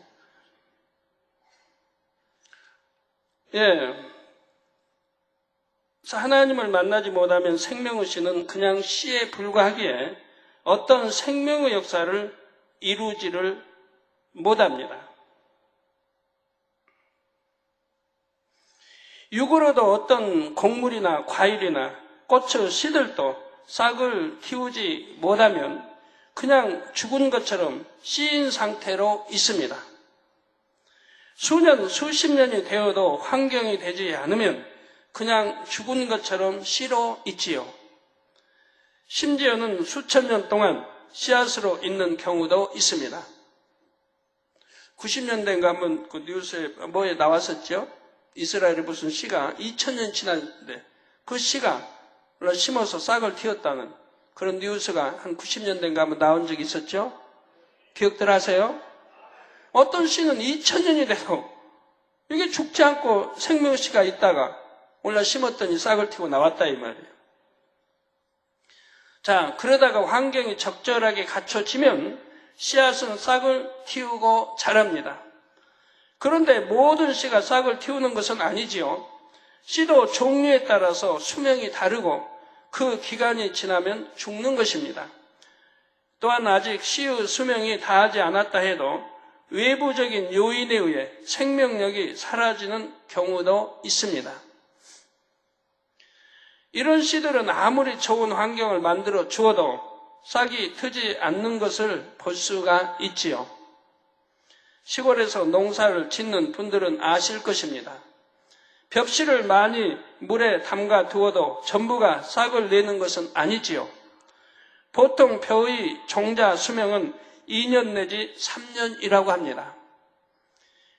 예. 그래서 하나님을 만나지 못하면 생명의 씨는 그냥 씨에 불과하기에 어떤 생명의 역사를 이루지를 못합니다. 육으로도 어떤 곡물이나 과일이나 꽃의 씨들도 싹을 틔우지 못하면 그냥 죽은 것처럼 씨인 상태로 있습니다. 수년, 수십 년이 되어도 환경이 되지 않으면 그냥 죽은 것처럼 씨로 있지요. 심지어는 수천 년 동안 씨앗으로 있는 경우도 있습니다. 90년대인가 한번 그 뉴스에 뭐에 나왔었죠? 이스라엘의 무슨 씨가 2000년 지났는데 그 씨가 심어서 싹을 틔웠다는 그런 뉴스가 한 90년대인가 한번 나온 적이 있었죠? 기억들 하세요? 어떤 씨는 2000년이 돼도 이게 죽지 않고 생명의 씨가 있다가 올라 심었더니 싹을 틔우고 나왔다 이 말이에요. 자, 그러다가 환경이 적절하게 갖춰지면 씨앗은 싹을 틔우고 자랍니다. 그런데 모든 씨가 싹을 틔우는 것은 아니지요. 씨도 종류에 따라서 수명이 다르고 그 기간이 지나면 죽는 것입니다. 또한 아직 씨의 수명이 다하지 않았다 해도 외부적인 요인에 의해 생명력이 사라지는 경우도 있습니다. 이런 씨들은 아무리 좋은 환경을 만들어 주어도 싹이 트지 않는 것을 볼 수가 있지요. 시골에서 농사를 짓는 분들은 아실 것입니다. 벽씨를 많이 물에 담가 두어도 전부가 싹을 내는 것은 아니지요. 보통 벼의 종자 수명은 2년 내지 3년이라고 합니다.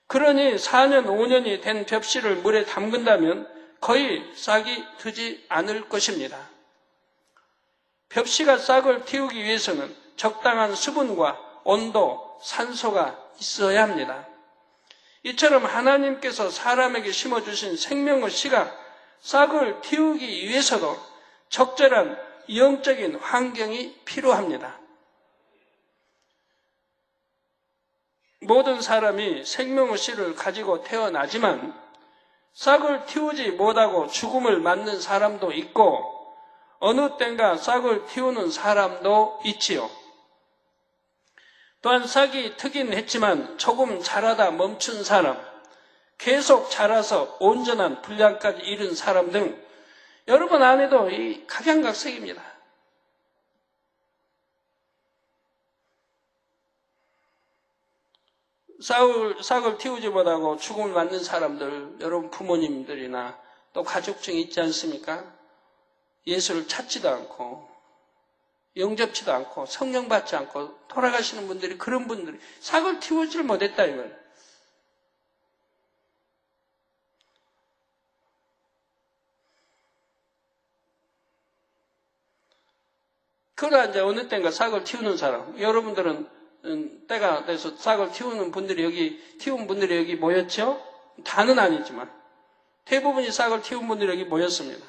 그러니 4년, 5년이 된 벽씨를 물에 담근다면 거의 싹이 트지 않을 것입니다. 벽씨가 싹을 틔우기 위해서는 적당한 수분과 온도, 산소가 있어야 합니다. 이처럼 하나님께서 사람에게 심어주신 생명의 씨가 싹을 틔우기 위해서도 적절한 영적인 환경이 필요합니다. 모든 사람이 생명의 씨를 가지고 태어나지만 싹을 틔우지 못하고 죽음을 맞는 사람도 있고 어느 땐가 싹을 틔우는 사람도 있지요. 또한 싹이 트긴 했지만 조금 자라다 멈춘 사람, 계속 자라서 온전한 분량까지 이룬 사람 등 여러분 안에도 이 각양각색입니다. 싹을 틔우지 못하고 죽음을 맞는 사람들, 여러분 부모님들이나 또 가족 중에 있지 않습니까? 예수를 찾지도 않고 영접치도 않고 성령 받지 않고 돌아가시는 분들이, 그런 분들이 싹을 틔우지를 못했다 이거예요. 그러나 이제 어느 때인가 싹을 틔우는 사람, 여러분들은 때가 돼서 싹을 틔우는 분들이 여기 모였죠? 다는 아니지만 대부분이 싹을 틔운 분들이 여기 모였습니다.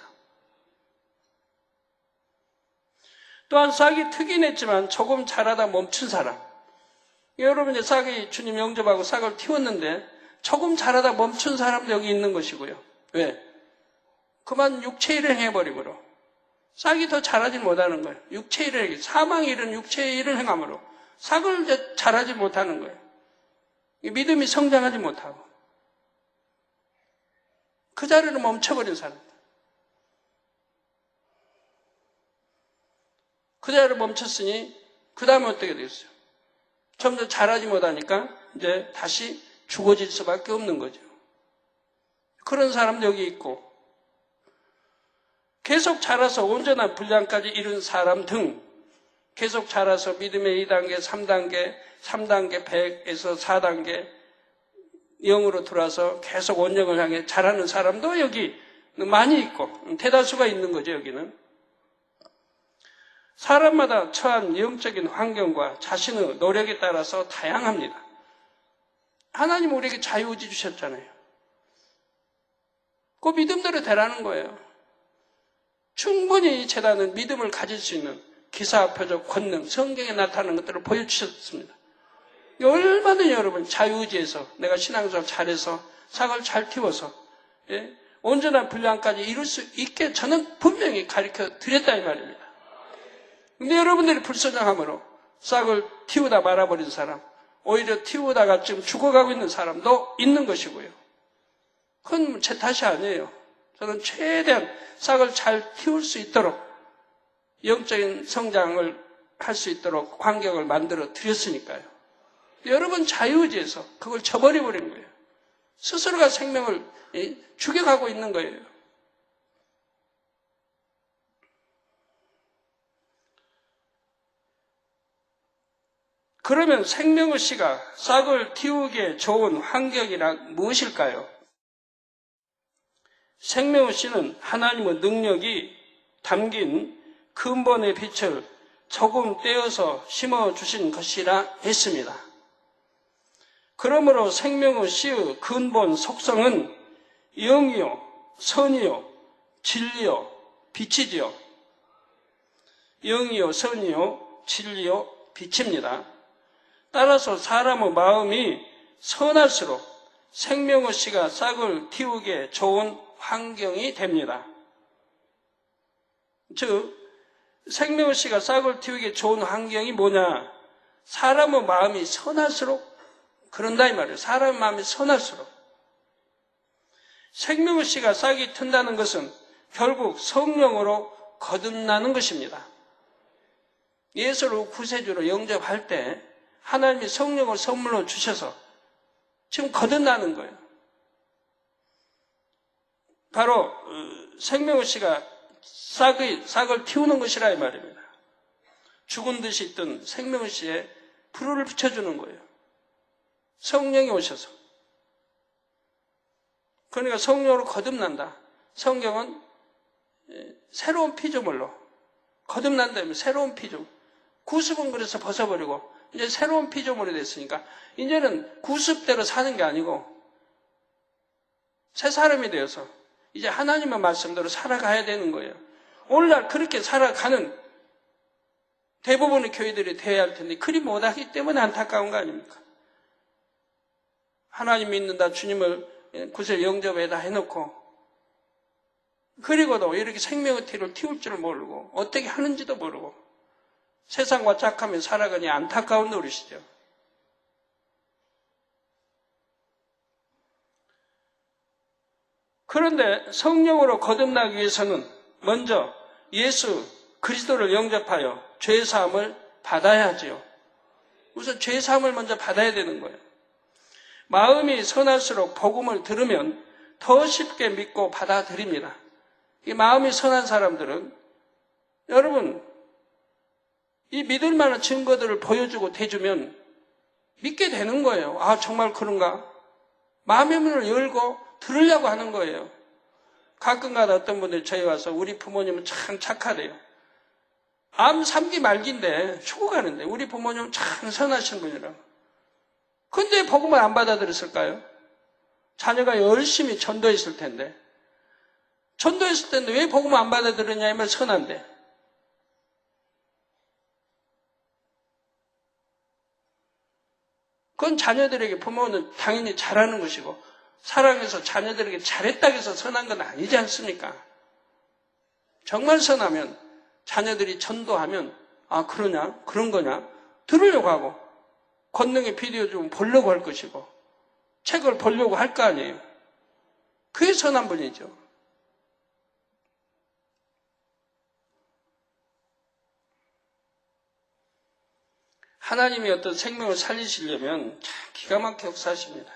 또한 싹이 트긴 했지만 조금 자라다 멈춘 사람, 여러분 이제 싹이 주님 영접하고 싹을 틔웠는데 조금 자라다 멈춘 사람도 여기 있는 것이고요. 왜? 그만 육체 일을 해버리므로 싹이 더 자라지 못하는 거예요. 육체 일을, 사망의 일은 육체의 일을 행함으로 싹을 이제 자라지 못하는 거예요. 믿음이 성장하지 못하고 그 자리로 멈춰버린 사람, 그 자리로 멈췄으니 그 다음에 어떻게 되겠어요? 점점 자라지 못하니까 이제 다시 죽어질 수밖에 없는 거죠. 그런 사람도 여기 있고, 계속 자라서 온전한 분량까지 이룬 사람 등 계속 자라서 믿음의 2단계, 3단계, 3단계, 100에서 4단계 0으로 들어와서 계속 온영을 향해 자라는 사람도 여기 많이 있고 대다수가 있는 거죠. 여기는 사람마다 처한 영적인 환경과 자신의 노력에 따라서 다양합니다. 하나님 우리에게 자유의지 주셨잖아요. 그 믿음대로 되라는 거예요. 충분히 이 재단은 믿음을 가질 수 있는 기사표적 권능, 성경에 나타나는 것들을 보여주셨습니다. 얼마든지 여러분 자유의지에서 내가 신앙생활 잘해서 싹을 잘 틔워서 온전한 분량까지 이룰 수 있게 저는 분명히 가르쳐 드렸다 이 말입니다. 근데 여러분들이 불순종함으로 싹을 틔우다 말아버린 사람, 오히려 틔우다가 지금 죽어가고 있는 사람도 있는 것이고요. 그건 제 탓이 아니에요. 저는 최대한 싹을 잘 틔울 수 있도록 영적인 성장을 할 수 있도록 환경을 만들어 드렸으니까요. 여러분 자유의지에서 그걸 저버려버린 거예요. 스스로가 생명을 죽여가고 있는 거예요. 그러면 생명의 씨가 싹을 틔우기에 좋은 환경이란 무엇일까요? 생명의 씨는 하나님의 능력이 담긴 근본의 빛을 조금 떼어서 심어주신 것이라 했습니다. 그러므로 생명의 씨의 근본 속성은 영이요, 선이요, 진리요, 빛이지요. 영이요, 선이요, 진리요, 빛입니다. 따라서 사람의 마음이 선할수록 생명의 씨가 싹을 틔우기에 좋은 환경이 됩니다. 즉 생명의 씨가 싹을 틔우기에 좋은 환경이 뭐냐? 사람의 마음이 선할수록 그런다 이 말이에요. 사람의 마음이 선할수록. 생명의 씨가 싹이 튼다는 것은 결국 성령으로 거듭나는 것입니다. 예수를 구세주로 영접할 때 하나님이 성령을 선물로 주셔서 지금 거듭나는 거예요. 바로 생명의 씨가 싹을 틔우는 것이라 이 말입니다. 죽은 듯이 있던 생명의 씨에 불을 붙여주는 거예요. 성령이 오셔서. 그러니까 성령으로 거듭난다. 성경은 새로운 피조물로 거듭난 다음에 새로운 피조물, 구습은 그래서 벗어버리고 이제 새로운 피조물이 됐으니까 이제는 구습대로 사는 게 아니고 새 사람이 되어서 이제 하나님의 말씀대로 살아가야 되는 거예요. 오늘날 그렇게 살아가는 대부분의 교회들이 되어야 할 텐데 그리 못하기 때문에 안타까운 거 아닙니까? 하나님 믿는다, 주님을 구세 영접에다 해놓고 그리고도 이렇게 생명의 티를 틔울 줄 모르고 어떻게 하는지도 모르고 세상과 짝하며 살아가니 안타까운 노릇이죠. 그런데 성령으로 거듭나기 위해서는 먼저 예수 그리스도를 영접하여 죄사함을 받아야 하지요. 우선 죄사함을 먼저 받아야 되는 거예요. 마음이 선할수록 복음을 들으면 더 쉽게 믿고 받아들입니다. 이 마음이 선한 사람들은 여러분 이 믿을 만한 증거들을 보여주고 대주면 믿게 되는 거예요. 아 정말 그런가? 마음의 문을 열고 들으려고 하는 거예요. 가끔가다 어떤 분들이 저희 와서 우리 부모님은 참 착하대요. 암 3기 말기인데 죽어가는데 우리 부모님은 참 선하신 분이라고. 근데 복음을 안 받아들였을까요? 자녀가 열심히 전도했을 텐데. 전도했을 텐데 왜 복음을 안 받아들였냐 하면 선한데. 그건 자녀들에게 부모는 당연히 잘하는 것이고 사랑해서 자녀들에게 잘했다고 해서 선한 건 아니지 않습니까? 정말 선하면 자녀들이 전도하면 아 그러냐? 그런 거냐? 들으려고 하고 권능의 비디오 좀 보려고 할 것이고 책을 보려고 할 거 아니에요. 그게 선한 분이죠. 하나님이 어떤 생명을 살리시려면 참 기가 막혀 역사하십니다.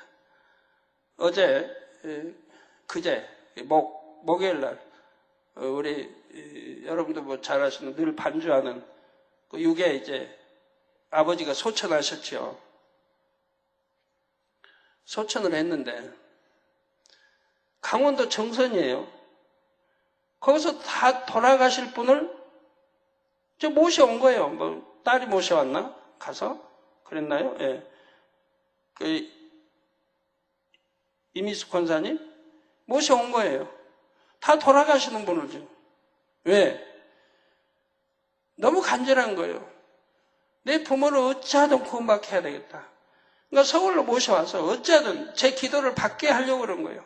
어제, 그제, 목요일 날, 우리, 여러분도 뭐 잘 아시는 늘 반주하는 그 육에 이제 아버지가 소천하셨죠. 소천을 했는데, 강원도 정선이에요. 거기서 다 돌아가실 분을 저 모셔온 거예요. 뭐, 딸이 모셔왔나? 가서? 그랬나요? 예. 그, 이미숙 권사님? 모셔온 거예요. 다 돌아가시는 분을 지금. 왜? 너무 간절한 거예요. 내 부모를 어찌하든 구원받게 해야 되겠다. 그러니까 서울로 모셔와서 어찌하든 제 기도를 받게 하려고 그런 거예요.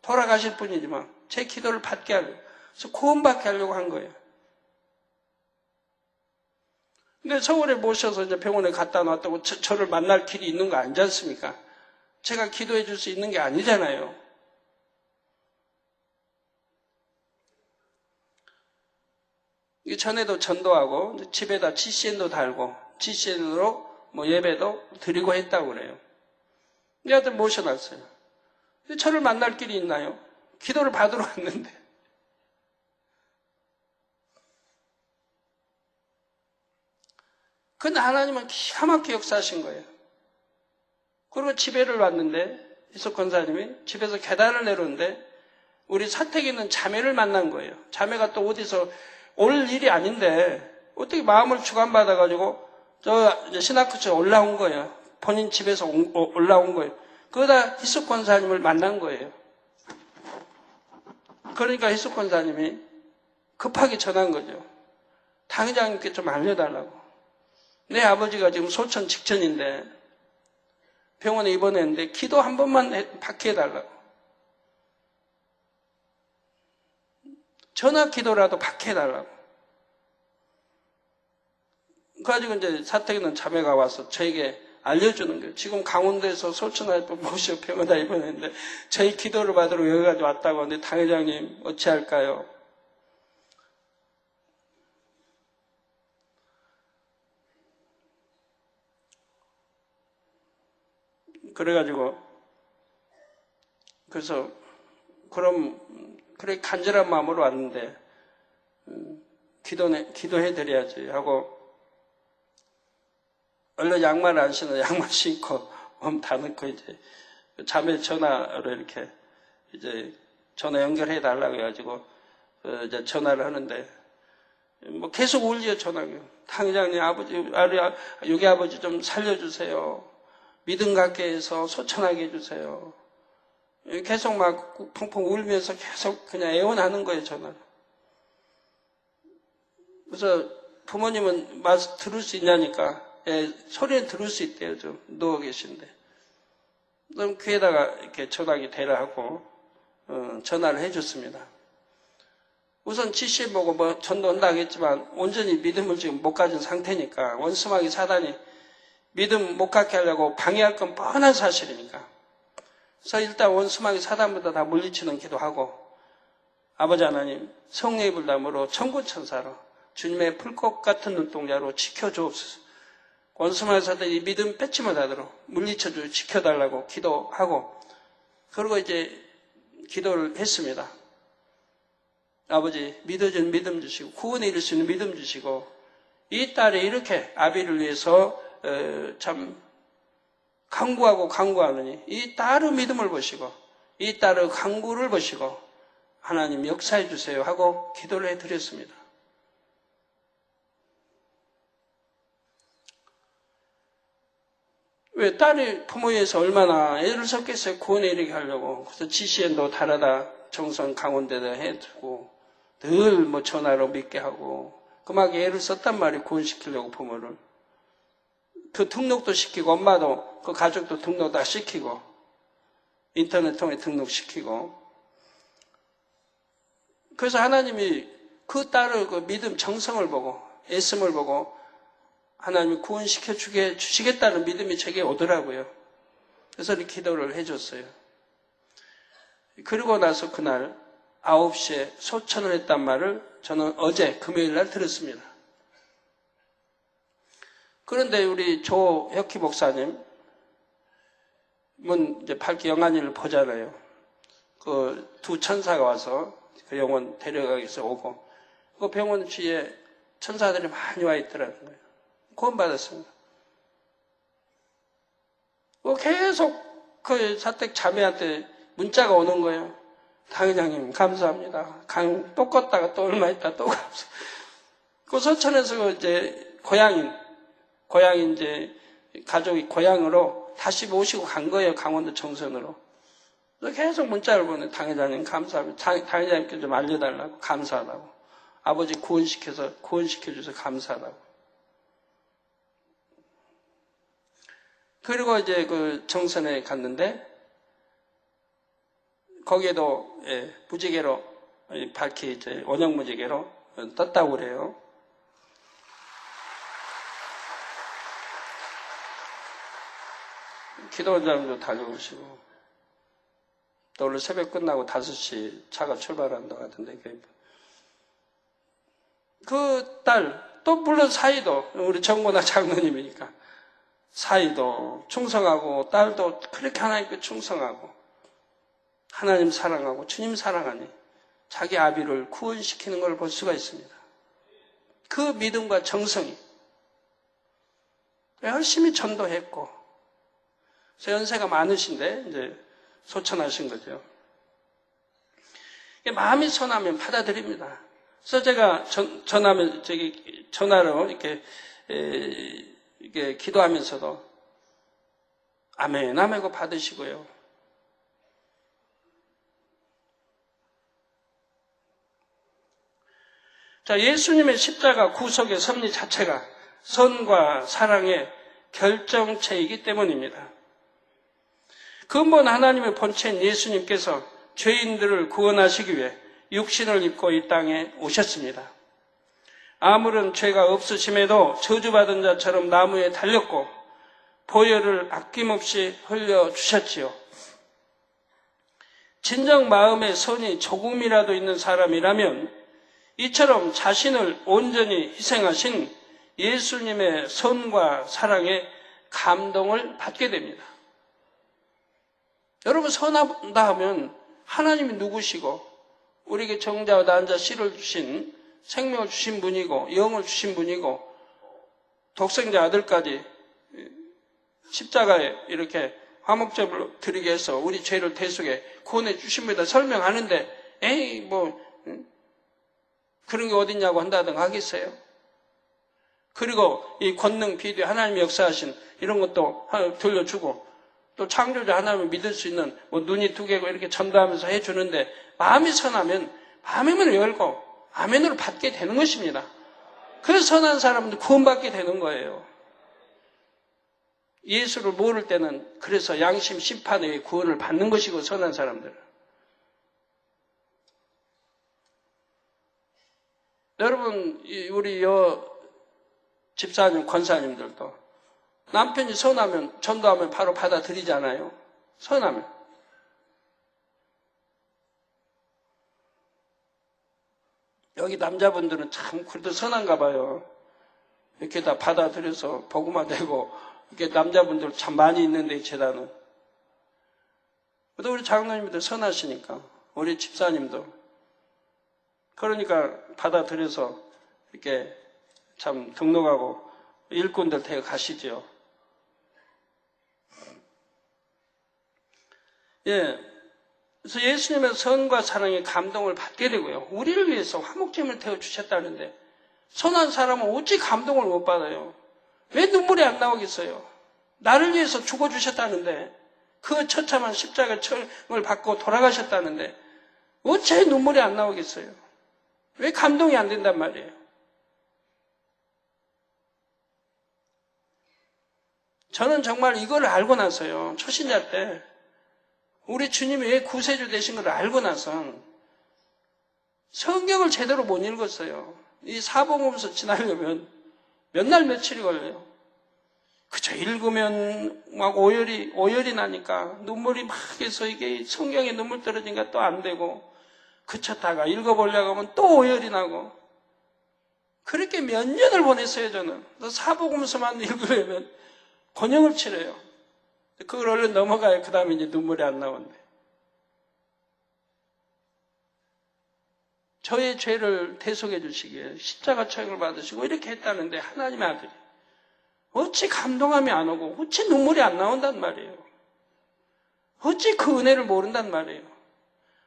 돌아가실 분이지만 제 기도를 받게 하려고. 그래서 구원받게 하려고 한 거예요. 근데 서울에 모셔서 이제 병원에 갖다 놨다고 저를 만날 길이 있는 거 아니지 않습니까? 제가 기도해 줄 수 있는 게 아니잖아요. 전에도 전도하고 집에다 GCN도 달고 GCN으로 뭐 예배도 드리고 했다고 그래요. 얘한테 모셔놨어요. 근데 저를 만날 길이 있나요? 기도를 받으러 왔는데. 근데 하나님은 기가 막히게 역사하신 거예요. 그리고 집에를 왔는데 이석 권사님이 집에서 계단을 내려오는데 우리 사택에 있는 자매를 만난 거예요. 자매가 또 어디서 올 일이 아닌데 어떻게 마음을 주관받아가지고 저 신학교에 올라온 거예요. 본인 집에서 올라온 거예요. 그러다 이석 권사님을 만난 거예요. 그러니까 이석 권사님이 급하게 전한 거죠. 당회장님께 좀 알려달라고. 내 아버지가 지금 소천 직전인데 병원에 입원했는데 기도 한 번만 받게 해달라고. 전화 기도라도 받게 해달라고. 그래가지고 이제 사택에 있는 자매가 와서 저에게 알려주는 거예요. 지금 강원도에서 소천할 분 모시고 병원에 입원했는데 저희 기도를 받으러 여기까지 왔다고 하는데 당회장님 어찌할까요? 그래가지고 그래서 그래 간절한 마음으로 왔는데 기도해드려야지 하고 얼른 양말 안 신어 양말 신고 몸 다 넣고 이제 자매 전화로 이렇게 이제 전화 연결해 달라고 해가지고 이제 전화를 하는데 뭐 계속 울지요. 전화가. 당장님 여기 아버지 좀 살려주세요. 믿음 갖게 해서 소천하게 해주세요. 계속 막 펑펑 울면서 계속 그냥 애원하는 거예요. 전화를. 그래서 부모님은 들을 수 있냐니까 소리는 들을 수 있대요. 좀 누워 계신데. 그럼 귀에다가 이렇게 전화기 대라 하고 전화를 해줬습니다. 우선 지시 보고 뭐 전도 온다 하겠지만 온전히 믿음을 지금 못 가진 상태니까 원수마귀 사단이 믿음 못 갖게 하려고 방해할 건 뻔한 사실이니까. 그래서 일단 원수마귀 사단부터 다 물리치는 기도하고 아버지 하나님 성령의 불담으로 천군천사로 주님의 풀꽃 같은 눈동자로 지켜주옵소서. 원수마귀 사단이 믿음 뺏지 못하도록 물리쳐주 지켜달라고 기도하고 그리고 이제 기도를 했습니다. 아버지 믿어주는 믿음 주시고 구원에 이를 수 있는 믿음 주시고 이 딸이 이렇게 아비를 위해서 참 강구하느니 이 딸의 믿음을 보시고 이 딸의 강구를 보시고 하나님 역사해 주세요 하고 기도를 해드렸습니다. 왜 딸이 부모에서 얼마나 애를 썼겠어요. 구원에 이르게 하려고. 그래서 지시엔도 달아다 정선 강원대도 해두고 늘 뭐 전화로 믿게 하고 그막 애를 썼단 말이에요. 구원시키려고 부모를. 그 등록도 시키고 엄마도 그 가족도 등록 다 시키고 인터넷 통해 등록시키고 그래서 하나님이 그 딸의 그 믿음 정성을 보고 애씀을 보고 하나님이 구원시켜 주시겠다는 믿음이 제게 오더라고요. 그래서 이렇게 기도를 해줬어요. 그리고 나서 그날 9시에 소천을 했단 말을 저는 어제 금요일 날 들었습니다. 그런데 우리 조혁희 목사님은 이제 밝게 영안일을 보잖아요. 그 두 천사가 와서 그 영혼 데려가기 위해서 오고 그 병원 주위에 천사들이 많이 와 있더라는 거예요. 구원받았습니다. 계속 그 사택 자매한테 문자가 오는 거예요. 당회장님 감사합니다. 또 껐다가 또 얼마 있다 또 감사. 그 서천에서 이제 고향인 이제 가족이 고향으로 다시 모시고 간 거예요. 강원도 정선으로. 계속 문자를 보내. 당회장님 감사합니다. 당회장님께 좀 알려달라고 감사하다고. 아버지 구원시켜줘서 감사하다고. 그리고 이제 그 정선에 갔는데 거기에도 무지개로 밝히 이제 원형 무지개로 떴다고 그래요. 기도원장도 다녀오시고 또 오늘 새벽 끝나고 5시 차가 출발한다고 하던데 그 딸 또 물론 사이도 우리 정고나 장로님이니까 사이도 충성하고 딸도 그렇게 하나님께 충성하고 하나님 사랑하고 주님 사랑하니 자기 아비를 구원시키는 걸 볼 수가 있습니다. 그 믿음과 정성이 열심히 전도했고 연세가 많으신데 이제 소천하신 거죠. 마음이 선하면 받아들입니다. 그래서 제가 전화로 이렇게 기도하면서도 아멘 하고 받으시고요. 자, 예수님의 십자가 구속의 섭리 자체가 선과 사랑의 결정체이기 때문입니다. 근본 하나님의 본체인 예수님께서 죄인들을 구원하시기 위해 육신을 입고 이 땅에 오셨습니다. 아무런 죄가 없으심에도 저주받은 자처럼 나무에 달렸고 보혈을 아낌없이 흘려주셨지요. 진정 마음에 선이 조금이라도 있는 사람이라면 이처럼 자신을 온전히 희생하신 예수님의 선과 사랑에 감동을 받게 됩니다. 여러분 선하다 하면 하나님이 누구시고 우리에게 정자와 난자 씨를 주신 생명을 주신 분이고 영을 주신 분이고 독생자 아들까지 십자가에 이렇게 화목제를 드리게 해서 우리 죄를 대속해 구원해 주십니다. 설명하는데 에이 뭐 그런 게 어딨냐고 한다든가 하겠어요? 그리고 이 권능, 비대, 하나님이 역사하신 이런 것도 들려주고 또 창조자 하나님을 믿을 수 있는 뭐 눈이 두 개고 이렇게 전도하면서 해주는데 마음이 선하면 마음을 열고 아멘으로 받게 되는 것입니다. 그 선한 사람들 구원받게 되는 거예요. 예수를 모를 때는 그래서 양심 심판의 구원을 받는 것이고 선한 사람들은. 여러분 우리 집사님, 권사님들도 남편이 선하면 전도하면 바로 받아들이잖아요. 선하면. 여기 남자분들은 참 그래도 선한가 봐요. 이렇게 다 받아들여서 복음화 되고 이렇게 남자분들 참 많이 있는데 이 재단은. 또 우리 장로님들 선하시니까 우리 집사님도 그러니까 받아들여서 이렇게 참 등록하고 일꾼들 데려 가시죠. 예. 그래서 예수님의 선과 사랑에 감동을 받게 되고요. 우리를 위해서 화목제물을 태워주셨다는데 선한 사람은 어찌 감동을 못 받아요? 왜 눈물이 안 나오겠어요? 나를 위해서 죽어주셨다는데 그 처참한 십자가 철을 받고 돌아가셨다는데 어째 눈물이 안 나오겠어요? 왜 감동이 안 된단 말이에요? 저는 정말 이걸 알고 나서요. 초신자 때 우리 주님이 왜 구세주 되신 걸 알고 나서 성경을 제대로 못 읽었어요. 이 사복음서 지나려면 몇 날 며칠이 걸려요. 그저 읽으면 막 오열이 나니까 눈물이 막 해서 이게 성경에 눈물 떨어지니까 또 안 되고 그쳤다가 읽어보려고 하면 또 오열이 나고 그렇게 몇 년을 보냈어요. 저는 사복음서만 읽으려면 곤욕을 치러요. 그걸 얼른 넘어가요. 그 다음에 이제 눈물이 안 나오는데. 저의 죄를 대속해 주시기에 십자가 처형을 받으시고 이렇게 했다는데 하나님의 아들이 어찌 감동함이 안 오고 어찌 눈물이 안 나온단 말이에요. 어찌 그 은혜를 모른단 말이에요.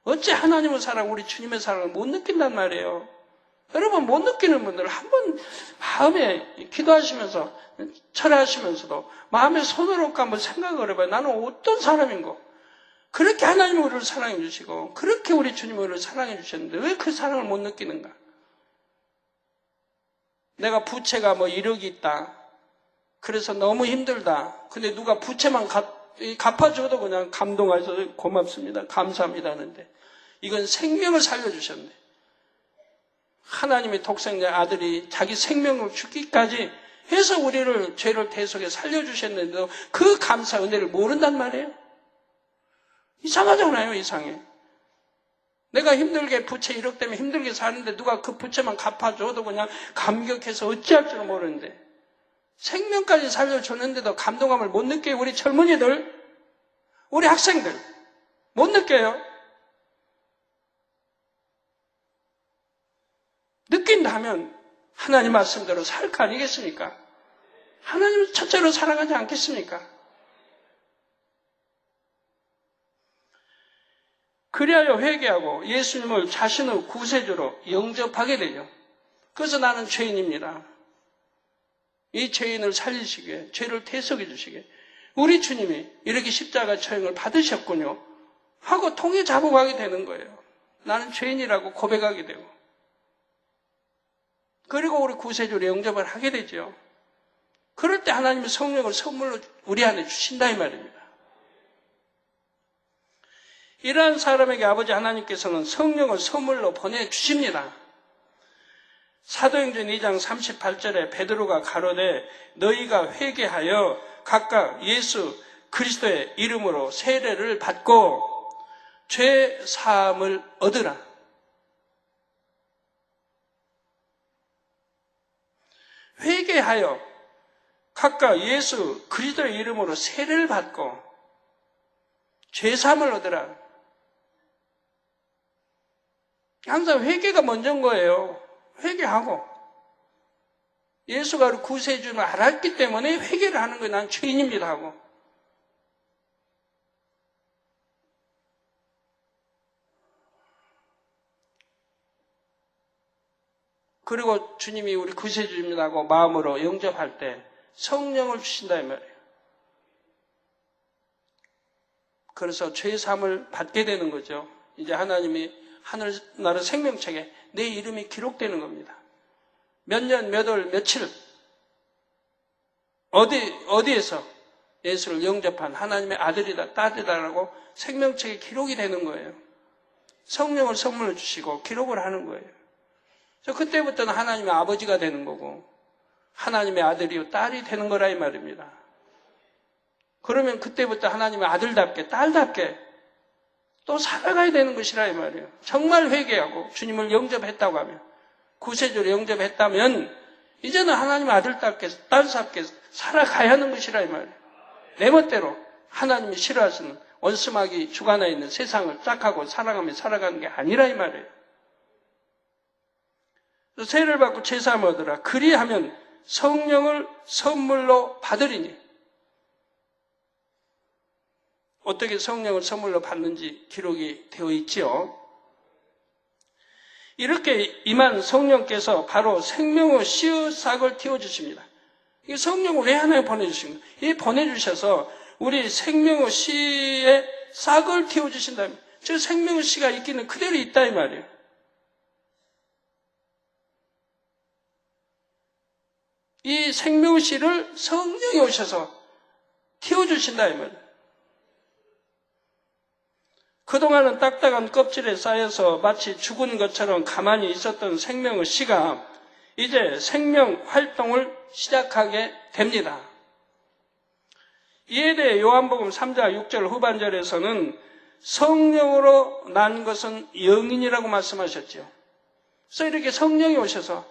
어찌 하나님의 사랑, 우리 주님의 사랑을 못 느낀단 말이에요. 여러분 못 느끼는 분들 한번 마음에 기도하시면서 철회하시면서도 마음에 손을 얹고 한번 생각을 해봐요. 나는 어떤 사람인고 그렇게 하나님이 우리를 사랑해 주시고 그렇게 우리 주님이 우리를 사랑해 주셨는데 왜 그 사랑을 못 느끼는가? 내가 부채가 뭐 1억이 있다. 그래서 너무 힘들다. 근데 누가 부채만 갚아줘도 그냥 감동해서 고맙습니다. 감사합니다 하는데 이건 생명을 살려주셨네. 하나님의 독생자 아들이 자기 생명을 주기까지 해서 우리를 죄를 대속해 살려주셨는데도 그 감사 은혜를 모른단 말이에요. 이상하잖아요. 이상해. 내가 힘들게 부채 1억 때문에 힘들게 사는데 누가 그 부채만 갚아줘도 그냥 감격해서 어찌할 줄 모르는데 생명까지 살려줬는데도 감동함을 못 느껴요. 우리 젊은이들, 우리 학생들 못 느껴요. 느낀다면 하나님 말씀대로 살 거 아니겠습니까? 하나님을 첫째로 사랑하지 않겠습니까? 그리하여 회개하고 예수님을 자신의 구세주로 영접하게 되죠. 그래서 나는 죄인입니다. 이 죄인을 살리시기에 죄를 대속해 주시기에 우리 주님이 이렇게 십자가 처형을 받으셨군요 하고 통에 잡아가게 되는 거예요. 나는 죄인이라고 고백하게 되고 그리고 우리 구세주로 영접을 하게 되죠. 그럴 때 하나님의 성령을 선물로 우리 안에 주신다 이 말입니다. 이러한 사람에게 아버지 하나님께서는 성령을 선물로 보내주십니다. 사도행전 2장 38절에 베드로가 가로되 너희가 회개하여 각각 예수 그리스도의 이름으로 세례를 받고 죄 사함을 얻으라. 회개하여 각각 예수 그리스도의 이름으로 세례를 받고 죄 사함을 얻으라. 항상 회개가 먼저인 거예요. 회개하고 예수가 우리 구세주를 알았기 때문에 회개를 하는 거예요. 난 죄인입니다 하고 그리고 주님이 우리 구세주입니다고 마음으로 영접할 때 성령을 주신다 이 말이에요. 그래서 죄 사함을 받게 되는 거죠. 이제 하나님이 하늘나라 생명책에 내 이름이 기록되는 겁니다. 몇 년, 몇 월, 며칠 어디에서 예수를 영접한 하나님의 아들이다, 딸이다라고 생명책에 기록이 되는 거예요. 성령을 선물로 주시고 기록을 하는 거예요. 그래서 그때부터는 하나님의 아버지가 되는 거고 하나님의 아들이요 딸이 되는 거라 이 말입니다. 그러면 그때부터 하나님의 아들답게 딸답게 또 살아가야 되는 것이라 이 말이에요. 정말 회개하고 주님을 영접했다고 하면 구세주를 영접했다면 이제는 하나님의 아들답게 딸답게 살아가야 하는 것이라 이 말이에요. 내 멋대로 하나님이 싫어하시는 원수마귀 주관하에 있는 세상을 짝하고 사랑하며 살아가는 게 아니라 이 말이에요. 세례를 받고 제사함을 얻으라. 그리하면 성령을 선물로 받으리니. 어떻게 성령을 선물로 받는지 기록이 되어 있지요. 이렇게 임한 성령께서 바로 생명의 씨의 싹을 틔워주십니다. 이 성령을 왜 하나님 보내주신 거예요? 이 보내주셔서 우리 생명의 씨의 싹을 틔워주신다면 저 생명의 씨가 있기는 그대로 있다 이 말이에요. 이 생명의 씨를 성령이 오셔서 틔워주신다 이 말이에요. 그동안은 딱딱한 껍질에 쌓여서 마치 죽은 것처럼 가만히 있었던 생명의 씨가 이제 생명 활동을 시작하게 됩니다. 이에 대해 요한복음 3장 6절 후반절에서는 성령으로 난 것은 영인이라고 말씀하셨죠. 그래서 이렇게 성령이 오셔서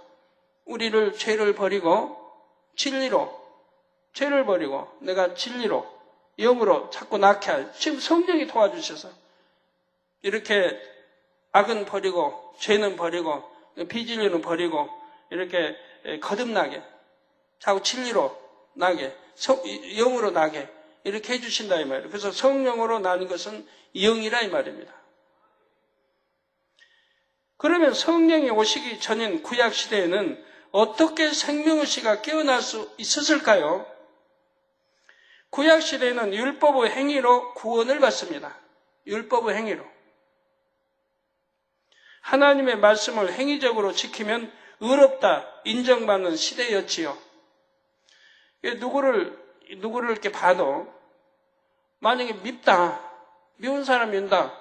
우리를 죄를 버리고 진리로, 죄를 버리고 내가 진리로, 영으로 자꾸 낳게 할, 지금 성령이 도와주셔서 이렇게 악은 버리고 죄는 버리고 비진리는 버리고 이렇게 거듭나게 자꾸 진리로 나게 영으로 나게 이렇게 해주신다 이 말이에요. 그래서 성령으로 나는 것은 영이라 이 말입니다. 그러면 성령이 오시기 전인 구약시대에는 어떻게 생명의 씨가 깨어날 수 있었을까요? 구약시대에는 율법의 행위로 구원을 받습니다. 율법의 행위로. 하나님의 말씀을 행위적으로 지키면 의롭다 인정받는 시대였지요. 누구를 이렇게 봐도 만약에 미운 사람이 있다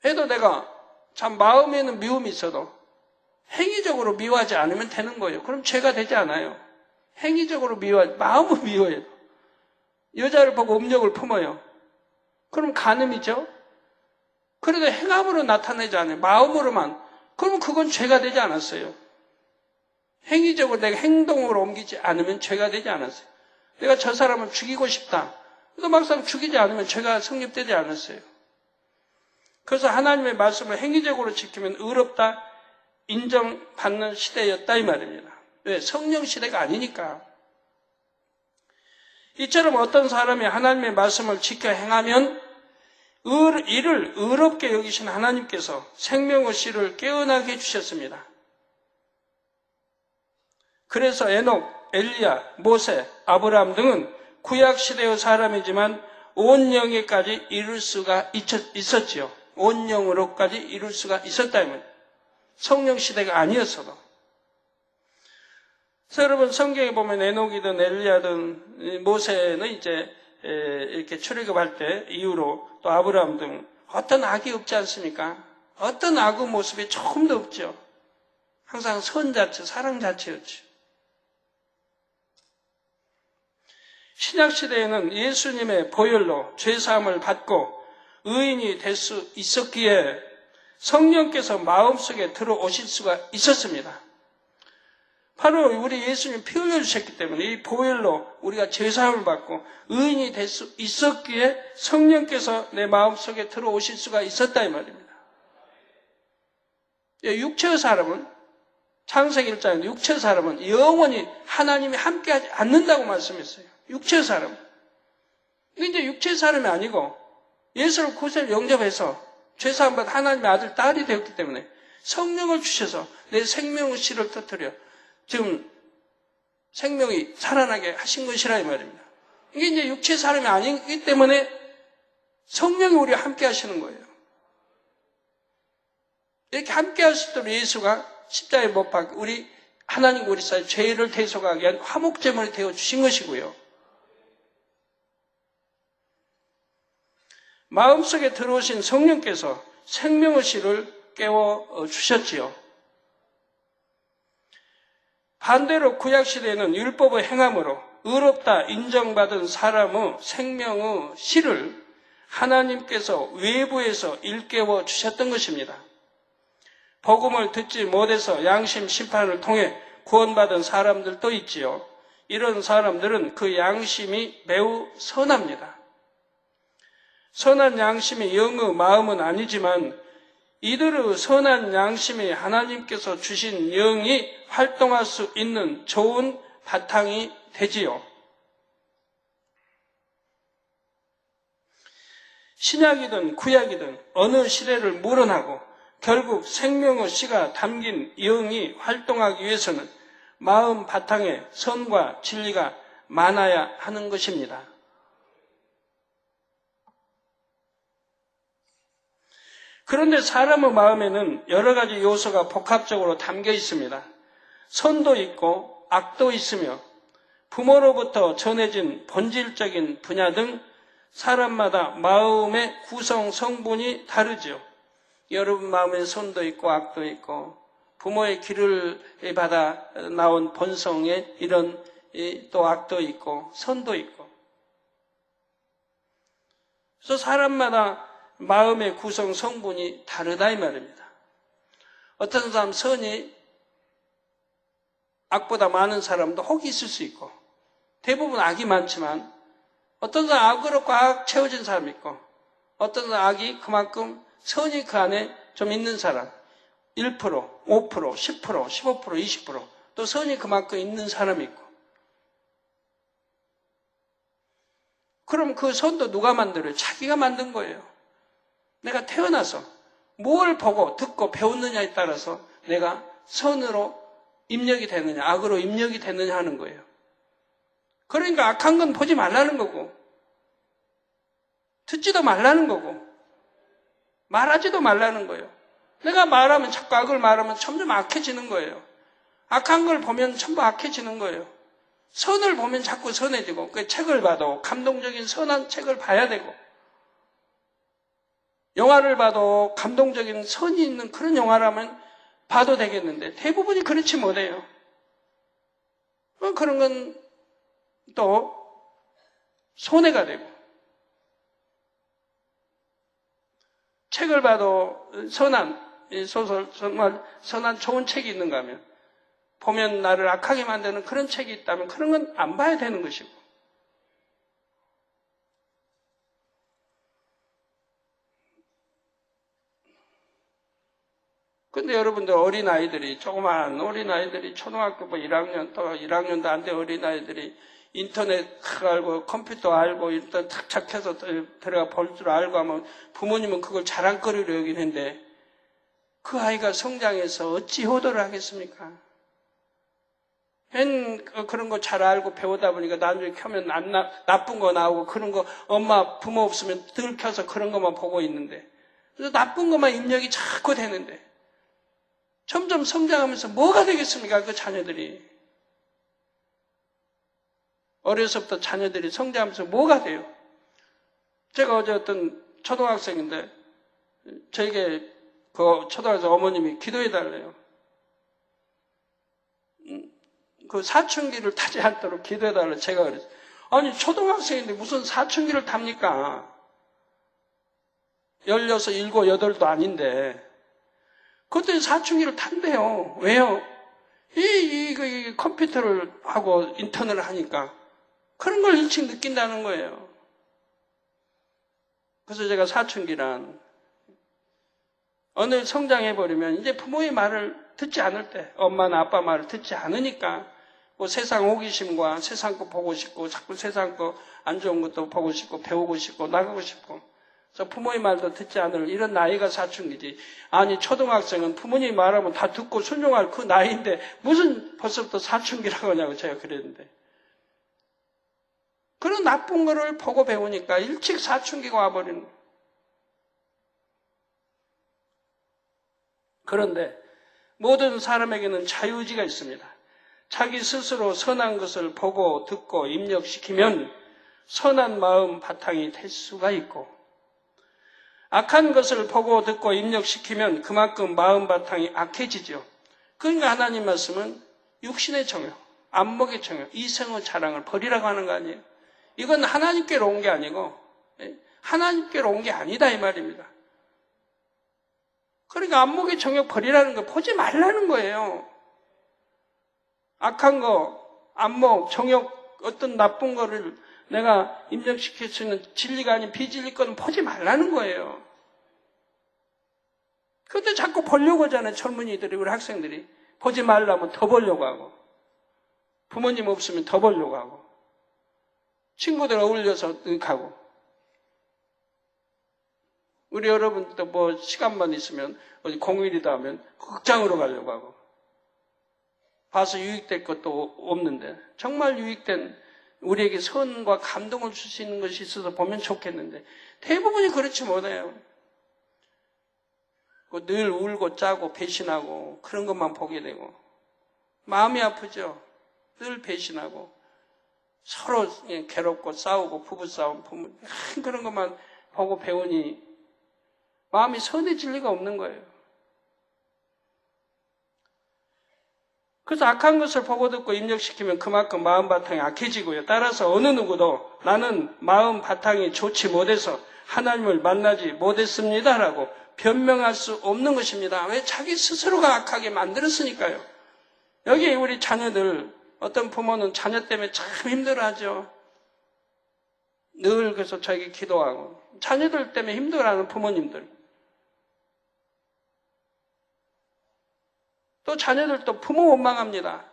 해도 내가 참 마음에는 미움이 있어도 행위적으로 미워하지 않으면 되는 거예요. 그럼 죄가 되지 않아요. 행위적으로 마음을 미워해요. 여자를 보고 음욕을 품어요. 그럼 간음이죠. 그래도 행함으로 나타내지 않아요. 마음으로만. 그러면 그건 죄가 되지 않았어요. 행위적으로 내가 행동으로 옮기지 않으면 죄가 되지 않았어요. 내가 저 사람을 죽이고 싶다. 그래도 막상 죽이지 않으면 죄가 성립되지 않았어요. 그래서 하나님의 말씀을 행위적으로 지키면 의롭다 인정받는 시대였다 이 말입니다. 왜? 성령 시대가 아니니까. 이처럼 어떤 사람이 하나님의 말씀을 지켜 행하면 이를 의롭게 여기신 하나님께서 생명의 씨를 깨어나게 해주셨습니다. 그래서 에녹, 엘리야, 모세, 아브라함 등은 구약시대의 사람이지만 온 영에까지 이룰 수가 있었지요. 온 영으로까지 이룰 수가 있었다면 성령 시대가 아니었어도. 그래서 여러분 성경에 보면 에녹이든 엘리야든 모세는 이제 이렇게 출애굽할 때 이후로 또 아브라함 등 어떤 악이 없지 않습니까? 어떤 악의 모습이 조금도 없죠. 항상 선 자체, 사랑 자체였죠. 신약시대에는 예수님의 보혈로 죄사함을 받고 의인이 될 수 있었기에 성령께서 마음속에 들어오실 수가 있었습니다. 바로 우리 예수님 피 흘려주셨기 때문에 이 보혈로 우리가 죄사함을 받고 의인이 될 수 있었기에 성령께서 내 마음속에 들어오실 수가 있었다 이 말입니다. 육체의 사람은 창세기 1장에 육체의 사람은 영원히 하나님이 함께하지 않는다고 말씀했어요. 육체의 사람은. 이제 육체의 사람이 아니고 예수를 구세를 영접해서 죄사함 받은 하나님의 아들, 딸이 되었기 때문에 성령을 주셔서 내 생명의 씨를 터뜨려 지금 생명이 살아나게 하신 것이라 이 말입니다. 이게 이제 육체의 사람이 아니기 때문에 성령이 우리와 함께 하시는 거예요. 이렇게 함께 하시도록 예수가 십자가에 못 박혀 우리 하나님과 우리 사이 죄를 대속하기 위한 화목제물이 되어 주신 것이고요. 마음속에 들어오신 성령께서 생명의 씨를 깨워 주셨지요. 반대로 구약시대에는 율법의 행함으로 의롭다 인정받은 사람의 생명의 씨를 하나님께서 외부에서 일깨워 주셨던 것입니다. 복음을 듣지 못해서 양심 심판을 통해 구원받은 사람들도 있지요. 이런 사람들은 그 양심이 매우 선합니다. 선한 양심이 영의 마음은 아니지만 이들의 선한 양심이 하나님께서 주신 영이 활동할 수 있는 좋은 바탕이 되지요. 신약이든 구약이든 어느 시대를 물어나고 결국 생명의 씨가 담긴 영이 활동하기 위해서는 마음 바탕에 선과 진리가 많아야 하는 것입니다. 그런데 사람의 마음에는 여러 가지 요소가 복합적으로 담겨 있습니다. 선도 있고 악도 있으며 부모로부터 전해진 본질적인 분야 등 사람마다 마음의 구성 성분이 다르죠. 여러분 마음에 선도 있고 악도 있고 부모의 기를 받아 나온 본성에 이런 또 악도 있고 선도 있고 그래서 사람마다 마음의 구성 성분이 다르다 이 말입니다. 어떤 사람 선이 악보다 많은 사람도 혹이 있을 수 있고 대부분 악이 많지만 어떤 사람 악으로 꽉 채워진 사람이 있고 어떤 사람 악이 그만큼 선이 그 안에 좀 있는 사람 1%, 5%, 10%, 15%, 20% 또 선이 그만큼 있는 사람이 있고 그럼 그 선도 누가 만들어요? 자기가 만든 거예요. 내가 태어나서 뭘 보고 듣고 배웠느냐에 따라서 내가 선으로 입력이 되느냐 악으로 입력이 되느냐 하는 거예요. 그러니까 악한 건 보지 말라는 거고 듣지도 말라는 거고 말하지도 말라는 거예요. 내가 말하면 자꾸 악을 말하면 점점 악해지는 거예요. 악한 걸 보면 전부 악해지는 거예요. 선을 보면 자꾸 선해지고 그 책을 봐도 감동적인 선한 책을 봐야 되고 영화를 봐도 감동적인 선이 있는 그런 영화라면 봐도 되겠는데 대부분이 그렇지 못해요. 그런 건 또 손해가 되고 책을 봐도 선한 소설, 정말 선한 좋은 책이 있는가 하면 보면 나를 악하게 만드는 그런 책이 있다면 그런 건 안 봐야 되는 것이고 근데 여러분들 어린아이들이 조그마한 어린아이들이 초등학교 1학년 또 1학년도 안 돼 어린아이들이 인터넷 알고 컴퓨터 알고 일단 탁착해서 들어가 볼 줄 알고 하면 부모님은 그걸 자랑거리로 여기는데 그 아이가 성장해서 어찌 효도를 하겠습니까? 그런 거 잘 알고 배우다 보니까 나중에 켜면 나쁜 거 나오고 그런 거 엄마 부모 없으면 들켜서 그런 것만 보고 있는데 그래서 나쁜 것만 입력이 자꾸 되는데 점점 성장하면서 뭐가 되겠습니까? 그 자녀들이 어려서부터 자녀들이 성장하면서 뭐가 돼요? 제가 어제 어떤 초등학생인데 저에게 그 초등학생 어머님이 기도해 달래요. 그 사춘기를 타지 않도록 기도해 달래요. 제가 그랬어요. 아니 초등학생인데 무슨 사춘기를 탑니까? 16, 7, 8도 아닌데 그때 사춘기를 탄대요. 왜요? 이 컴퓨터를 하고 인터넷을 하니까 그런 걸 일찍 느낀다는 거예요. 그래서 제가 사춘기란 어느 성장해버리면 이제 부모의 말을 듣지 않을 때 엄마나 아빠 말을 듣지 않으니까 뭐 세상 호기심과 세상 거 보고 싶고 자꾸 세상 거 안 좋은 것도 보고 싶고 배우고 싶고 나가고 싶고 저 부모의 말도 듣지 않을 이런 나이가 사춘기지. 아니 초등학생은 부모님이 말하면 다 듣고 순종할 그 나이인데 무슨 벌써부터 사춘기라고 하냐고 제가 그랬는데. 그런 나쁜 거를 보고 배우니까 일찍 사춘기가 와버리는 거예요. 그런데 모든 사람에게는 자유의지가 있습니다. 자기 스스로 선한 것을 보고 듣고 입력시키면 선한 마음 바탕이 될 수가 있고, 악한 것을 보고 듣고 입력시키면 그만큼 마음 바탕이 악해지죠. 그러니까 하나님 말씀은 육신의 정욕, 안목의 정욕, 이성의 자랑을 버리라고 하는 거 아니에요? 이건 하나님께로 온 게 아니고 하나님께로 온 게 아니다 이 말입니다. 그러니까 안목의 정욕 버리라는 거 보지 말라는 거예요. 악한 거, 안목, 정욕, 어떤 나쁜 거를 내가 입력시킬 수 있는 진리가 아닌 비진리 거는 보지 말라는 거예요. 그런데 자꾸 보려고 하잖아요. 젊은이들이, 우리 학생들이. 보지 말라면 더 보려고 하고, 부모님 없으면 더 보려고 하고, 친구들 어울려서 가고. 우리 여러분도 뭐 시간만 있으면 어디 공휴일이다 하면 극장으로 가려고 하고, 봐서 유익될 것도 없는데, 정말 유익된 우리에게 선과 감동을 줄 수 있는 것이 있어서 보면 좋겠는데 대부분이 그렇지 못해요. 늘 울고 짜고 배신하고 그런 것만 보게 되고 마음이 아프죠. 늘 배신하고 서로 괴롭고 싸우고 부부싸움, 그런 것만 보고 배우니 마음이 선해질 리가 없는 거예요. 그래서 악한 것을 보고 듣고 입력시키면 그만큼 마음 바탕이 악해지고요. 따라서 어느 누구도 나는 마음 바탕이 좋지 못해서 하나님을 만나지 못했습니다라고 변명할 수 없는 것입니다. 왜? 자기 스스로가 악하게 만들었으니까요. 여기 우리 자녀들, 어떤 부모는 자녀 때문에 참 힘들어하죠. 늘 그래서 저에게 기도하고, 자녀들 때문에 힘들어하는 부모님들, 또 자녀들도 부모 원망합니다.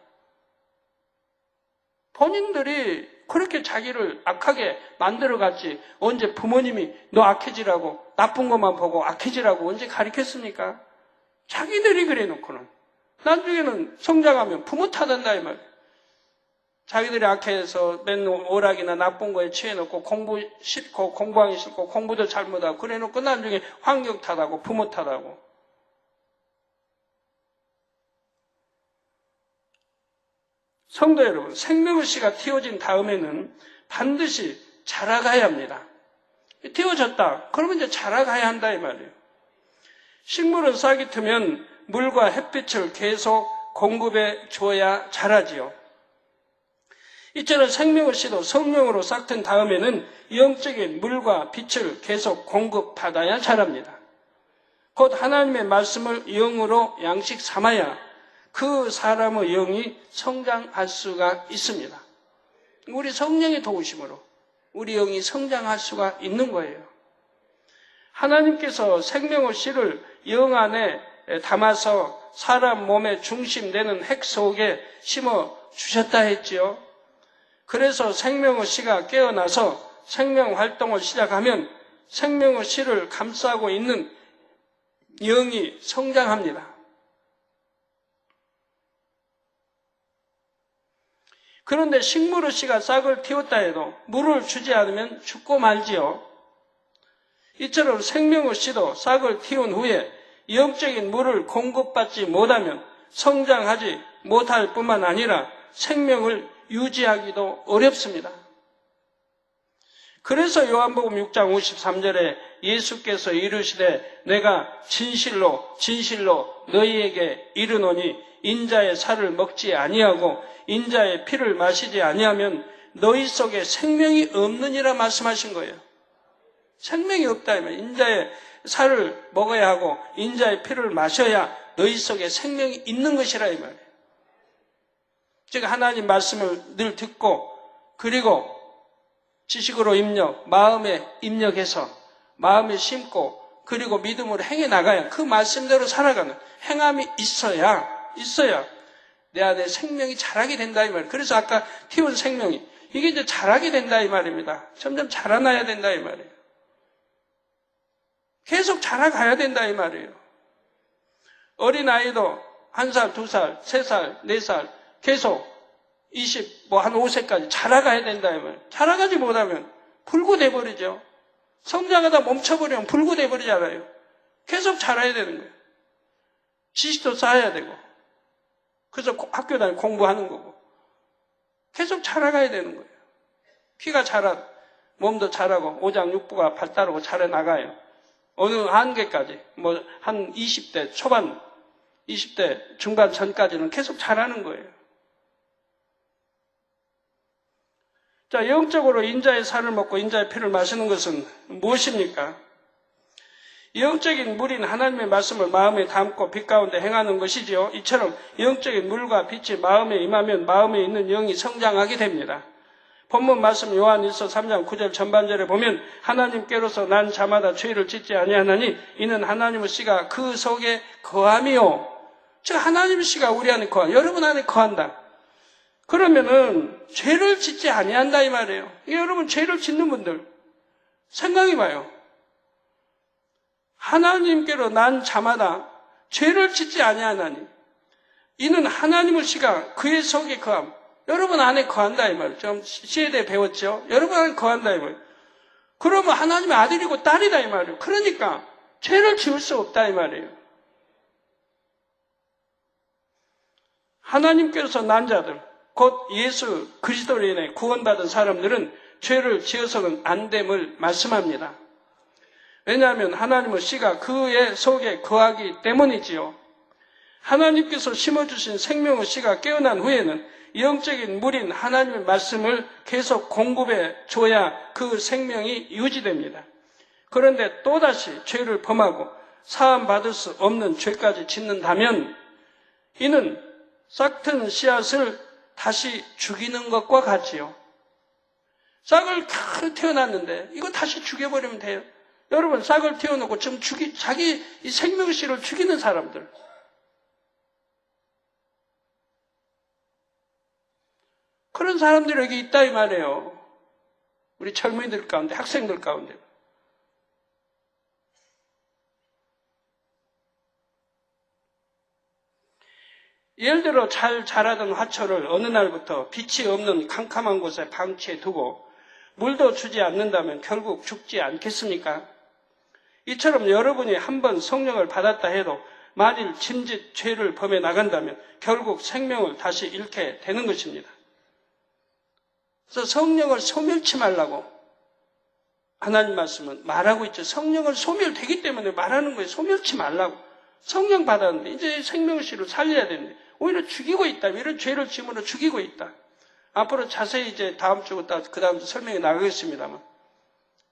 본인들이 그렇게 자기를 악하게 만들어갔지 언제 부모님이 너 악해지라고, 나쁜 것만 보고 악해지라고 언제 가르쳤습니까? 자기들이 그래 놓고는 나중에는 성장하면 부모 탓한다 이 말이에요. 자기들이 악해서 맨 오락이나 나쁜 거에 취해놓고 공부 싫고 공부하기 싫고 공부도 잘못하고 그래 놓고 나중에 환경 탓하고 부모 탓하고. 성도 여러분, 생명의 씨가 틔워진 다음에는 반드시 자라가야 합니다. 틔워졌다. 그러면 이제 자라가야 한다 이 말이에요. 식물은 싹이 트면 물과 햇빛을 계속 공급해 줘야 자라지요. 이처럼 생명의 씨도 성령으로 싹튼 다음에는 영적인 물과 빛을 계속 공급받아야 자랍니다. 곧 하나님의 말씀을 영으로 양식 삼아야 그 사람의 영이 성장할 수가 있습니다. 우리 성령의 도우심으로 우리 영이 성장할 수가 있는 거예요. 하나님께서 생명의 씨를 영 안에 담아서 사람 몸의 중심되는 핵 속에 심어 주셨다 했지요. 그래서 생명의 씨가 깨어나서 생명 활동을 시작하면 생명의 씨를 감싸고 있는 영이 성장합니다. 그런데 식물의 씨가 싹을 틔웠다 해도 물을 주지 않으면 죽고 말지요. 이처럼 생명의 씨도 싹을 틔운 후에 영적인 물을 공급받지 못하면 성장하지 못할 뿐만 아니라 생명을 유지하기도 어렵습니다. 그래서 요한복음 6장 53절에 예수께서 이르시되 내가 진실로 진실로 너희에게 이르노니 인자의 살을 먹지 아니하고 인자의 피를 마시지 아니하면 너희 속에 생명이 없느니라 말씀하신 거예요. 생명이 없다 하면 인자의 살을 먹어야 하고 인자의 피를 마셔야 너희 속에 생명이 있는 것이라 이 말이에요. 즉 하나님 말씀을 늘 듣고 그리고 지식으로 입력, 마음에 입력해서 마음에 심고 그리고 믿음으로 행해 나가야 그 말씀대로 살아가는 행함이 있어야 내 안에 생명이 자라게 된다 이 말이에요. 그래서 아까 틔운 생명이 이게 이제 자라게 된다 이 말입니다. 점점 자라나야 된다 이 말이에요. 계속 자라가야 된다 이 말이에요. 어린아이도 1살, 2살, 3살, 4살 계속 한 5세까지 자라가야 된다 이 말이에요. 자라가지 못하면 불구돼 버리죠. 성장하다 멈춰버리면 불구돼 버리잖아요. 계속 자라야 되는 거예요. 지식도 쌓아야 되고, 그래서 학교 다니고 공부하는 거고, 계속 자라가야 되는 거예요. 키가 몸도 자라고, 오장육부가 발달하고 자라나가요. 어느 한계까지, 한 20대 초반, 20대 중반 전까지는 계속 자라는 거예요. 자, 영적으로 인자의 살을 먹고 인자의 피를 마시는 것은 무엇입니까? 영적인 물인 하나님의 말씀을 마음에 담고 빛 가운데 행하는 것이지요. 이처럼 영적인 물과 빛이 마음에 임하면 마음에 있는 영이 성장하게 됩니다. 본문 말씀 요한일서 3장 9절 전반절에 보면 하나님께로서 난 자마다 죄를 짓지 아니하나니 이는 하나님의 씨가 그 속에 거함이요. 즉 하나님의 씨가 우리 안에 여러분 안에 거한다. 그러면은 죄를 짓지 아니한다 이 말이에요. 여러분 죄를 짓는 분들 생각해봐요. 하나님께로 난 자마다 죄를 짓지 아니하나니 이는 하나님의 씨가 그의 속에 거함. 여러분 안에 거한다 이 말이에요. 좀 시에 대해 배웠죠? 여러분 안에 거한다 이 말이에요. 그러면 하나님의 아들이고 딸이다 이 말이에요. 그러니까 죄를 지을 수 없다 이 말이에요. 하나님께서 난 자들, 곧 예수 그리스도로 인해 구원받은 사람들은 죄를 지어서는 안 됨을 말씀합니다. 왜냐하면 하나님의 씨가 그의 속에 거하기 때문이지요. 하나님께서 심어주신 생명의 씨가 깨어난 후에는 영적인 물인 하나님의 말씀을 계속 공급해 줘야 그 생명이 유지됩니다. 그런데 또다시 죄를 범하고 사함받을 수 없는 죄까지 짓는다면 이는 싹튼 씨앗을 다시 죽이는 것과 같지요. 싹을 태어났는데 이거 다시 죽여버리면 돼요. 여러분 싹을 태워놓고 지금 자기 이 생명씨를 죽이는 사람들. 그런 사람들이 여기 있다 이 말이에요. 우리 젊은이들 가운데, 학생들 가운데. 예를 들어 잘 자라던 화초를 어느 날부터 빛이 없는 캄캄한 곳에 방치해 두고 물도 주지 않는다면 결국 죽지 않겠습니까? 이처럼 여러분이 한번 성령을 받았다 해도 만일 짐짓 죄를 범해 나간다면 결국 생명을 다시 잃게 되는 것입니다. 그래서 성령을 소멸치 말라고 하나님 말씀은 말하고 있죠. 성령을 소멸되기 때문에 말하는 거예요. 소멸치 말라고. 성령 받았는데 이제 생명씨를 살려야 되는데 오히려 죽이고 있다. 이런 죄를 지음으로 죽이고 있다. 앞으로 자세히 이제 다음 주부터 그 다음 주 설명이 나가겠습니다만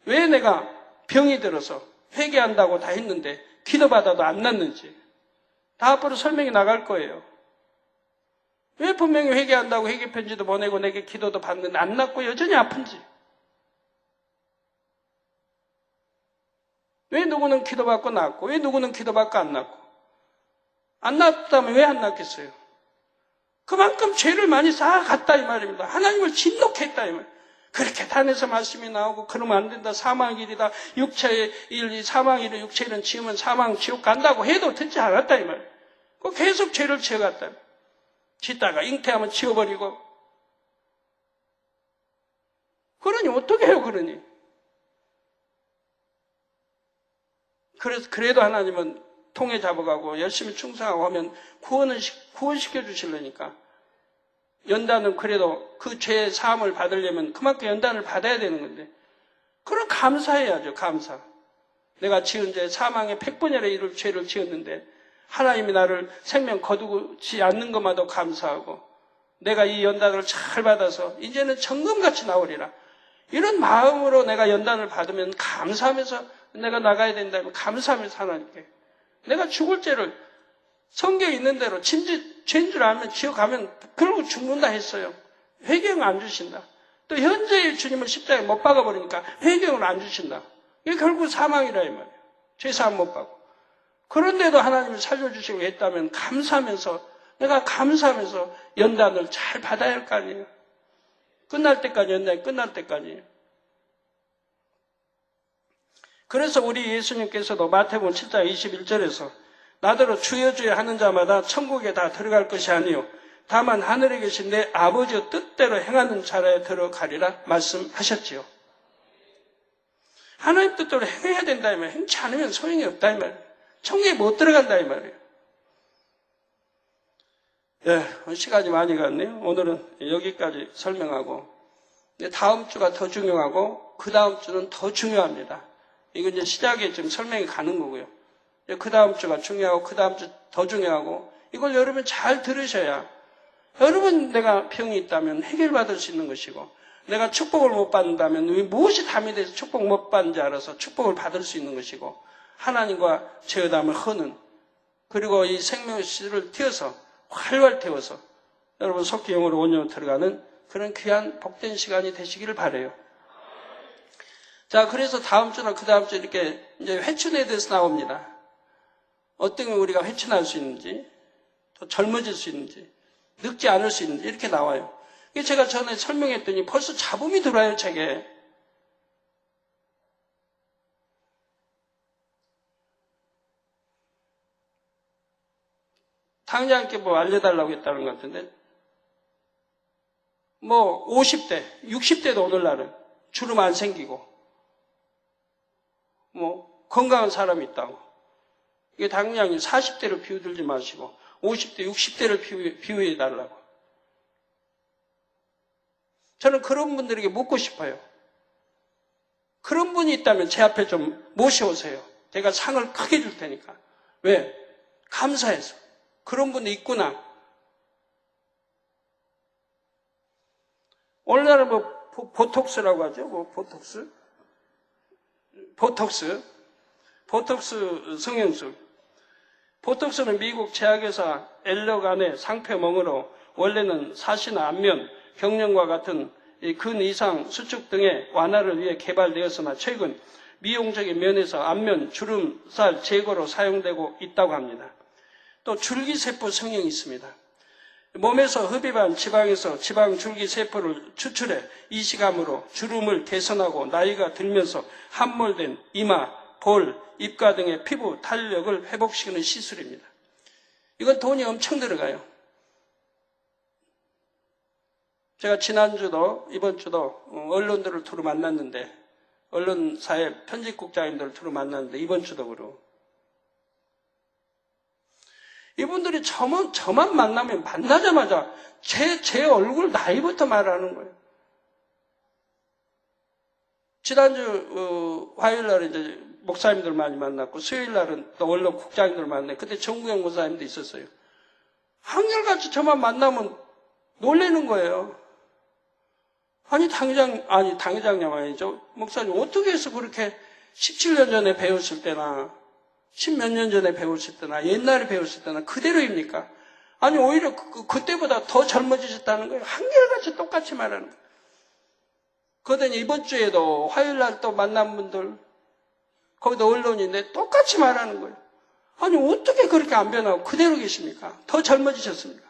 왜 내가 병이 들어서 회개한다고 다 했는데 기도받아도 안 낫는지 다 앞으로 설명이 나갈 거예요. 왜 분명히 회개한다고 회개편지도 보내고 내게 기도도 받는데 안 낫고 여전히 아픈지 왜 누구는 기도받고 낫고 왜 누구는 기도받고 안 낫고 안 낫다면 왜 안 낫겠어요? 그만큼 죄를 많이 쌓아갔다 이 말입니다. 하나님을 진노했다 이 말이에요. 그렇게 단에서 말씀이 나오고 그러면 안 된다. 사망의 길이다. 육체의 일, 사망의 일을 육체는 지으면 사망, 지옥 간다고 해도 듣지 않았다 이 말이에요. 계속 죄를 지어갔다. 짓다가 잉태하면 지워버리고. 그러니 어떻게 해요 그러니? 그래도 하나님은 통해 잡아가고 열심히 충성하고 하면 구원시켜 주시려니까. 연단은 그래도 그 죄의 사함을 받으려면 그만큼 연단을 받아야 되는 건데 그럼 감사해야죠. 감사. 내가 지은 죄 사망의 100분의 1을 죄를 지었는데 하나님이 나를 생명 거두지 않는 것마도 감사하고 내가 이 연단을 잘 받아서 이제는 정금같이 나오리라. 이런 마음으로 내가 연단을 받으면 감사하면서 내가 나가야 된다면 감사하면서 하나님께 내가 죽을 죄를 성경에 있는 대로 죄인 줄 알면 지어가면 결국 죽는다 했어요. 회개를 안 주신다. 또 현재의 주님을 십자가에 못 박아버리니까 회개를 안 주신다. 이게 결국 사망이라 이 말이에요. 죄사함 못 받고. 그런데도 하나님을 살려주시고 했다면 감사하면서 내가 감사하면서 연단을 잘 받아야 할 거 아니에요. 끝날 때까지 연단이 끝날 때까지. 그래서 우리 예수님께서도 마태복음 7장 21절에서 나더러 주여 주여 하는 자마다 천국에 다 들어갈 것이 아니요 다만 하늘에 계신 내 아버지의 뜻대로 행하는 자라에 들어가리라 말씀하셨지요. 하나님 뜻대로 행해야 된다 이 말이에요. 행치 않으면 소용이 없다 이 말이에요. 천국에 못 들어간다 이 말이에요. 네, 시간이 많이 갔네요. 오늘은 여기까지 설명하고 다음 주가 더 중요하고 그 다음 주는 더 중요합니다. 이거 이제 시작에 지금 설명이 가는 거고요. 그 다음 주가 중요하고 그 다음 주 더 중요하고 이걸 여러분 잘 들으셔야 여러분 내가 병이 있다면 해결받을 수 있는 것이고 내가 축복을 못 받는다면 무엇이 담이 돼서 축복 못 받는지 알아서 축복을 받을 수 있는 것이고 하나님과 제어담을 허는 그리고 이 생명의 씨를 띄어서 활활 태워서 여러분 속히 영으로 온전히 들어가는 그런 귀한 복된 시간이 되시기를 바라요. 자, 그래서 다음 주나 그 다음 주 이렇게 이제 회춘에 대해서 나옵니다. 어떻게 우리가 회춘할 수 있는지, 또 젊어질 수 있는지, 늙지 않을 수 있는지 이렇게 나와요. 이게 제가 전에 설명했더니 벌써 잡음이 들어와요, 책에. 당장께 뭐 알려달라고 했다는 것 같은데, 뭐 50대, 60대도 오늘날은 주름 안 생기고, 뭐 건강한 사람이 있다고. 이게 당장 40대를 비유들지 마시고 50대, 60대를 비유해달라고. 저는 그런 분들에게 묻고 싶어요. 그런 분이 있다면 제 앞에 좀 모셔오세요. 제가 상을 크게 줄 테니까. 왜? 감사해서. 그런 분이 있구나. 오늘날은 뭐 보톡스라고 하죠. 뭐 보톡스 성형술. 보톡스는 미국 제약회사 엘러간의 상표명으로 원래는 사시나 안면, 경련과 같은 근 이상 수축 등의 완화를 위해 개발되었으나 최근 미용적인 면에서 안면, 주름살 제거로 사용되고 있다고 합니다. 또 줄기세포 성형이 있습니다. 몸에서 흡입한 지방에서 지방 줄기세포를 추출해 이식함으로 주름을 개선하고 나이가 들면서 함몰된 이마, 볼, 입가 등의 피부 탄력을 회복시키는 시술입니다. 이건 돈이 엄청 들어가요. 제가 지난주도 이번 주도 언론들을 두루 만났는데 언론사의 편집국장님들을 두루 만났는데 이번 주도 그러고 이분들이 저만 만나면 만나자마자 제 얼굴 나이부터 말하는 거예요. 지난주 화요일 날 이제 목사님들 많이 만났고 수요일 날은 또 언론 국장님들 만났는데 그때 정구영 목사님도 있었어요. 한결같이 저만 만나면 놀라는 거예요. 아니 당회장님 아니죠. 목사님 어떻게 해서 그렇게 17년 전에 배웠을 때나 10몇 년 전에 배웠을 때나 옛날에 배웠을 때나 그대로입니까? 아니 오히려 그때보다 더 젊어지셨다는 거예요. 한결같이 똑같이 말하는 거예요. 그러더니 이번 주에도 화요일 날 또 만난 분들 거기도 언론인데 똑같이 말하는 거예요. 아니 어떻게 그렇게 안 변하고 그대로 계십니까? 더 젊어지셨습니까?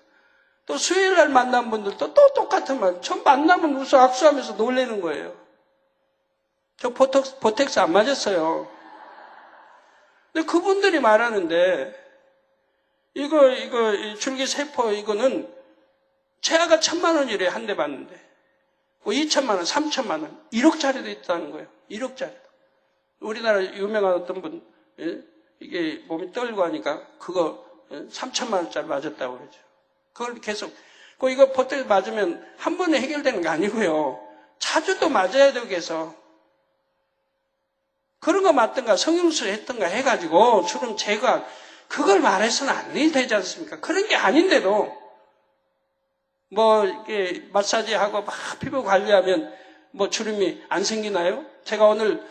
또 수요일 날 만난 분들도 또 똑같은 말. 저 만나면 웃어 악수하면서 놀라는 거예요. 저 보텍스 안 맞았어요. 근데 그분들이 말하는데 이거 줄기세포 이거는 최하가 1,000만 원이래 한 대 받는데 뭐 2천만 원, 3천만 원, 1억짜리도 있다는 거예요. 1억짜리도. 우리나라 유명한 어떤 분 이게 몸이 떨고 하니까 그거 3천만 원짜리 맞았다고 그러죠. 그걸 계속 이거 보텍스 맞으면 한 번에 해결되는 게 아니고요. 자주 또 맞아야 되고 해서 그런 거 맞든가 성형술 했던가 해가지고 주름 제거 그걸 말해서는 안 되지 않습니까? 그런 게 아닌데도 뭐 이렇게 마사지하고 막 피부 관리하면 뭐 주름이 안 생기나요? 제가 오늘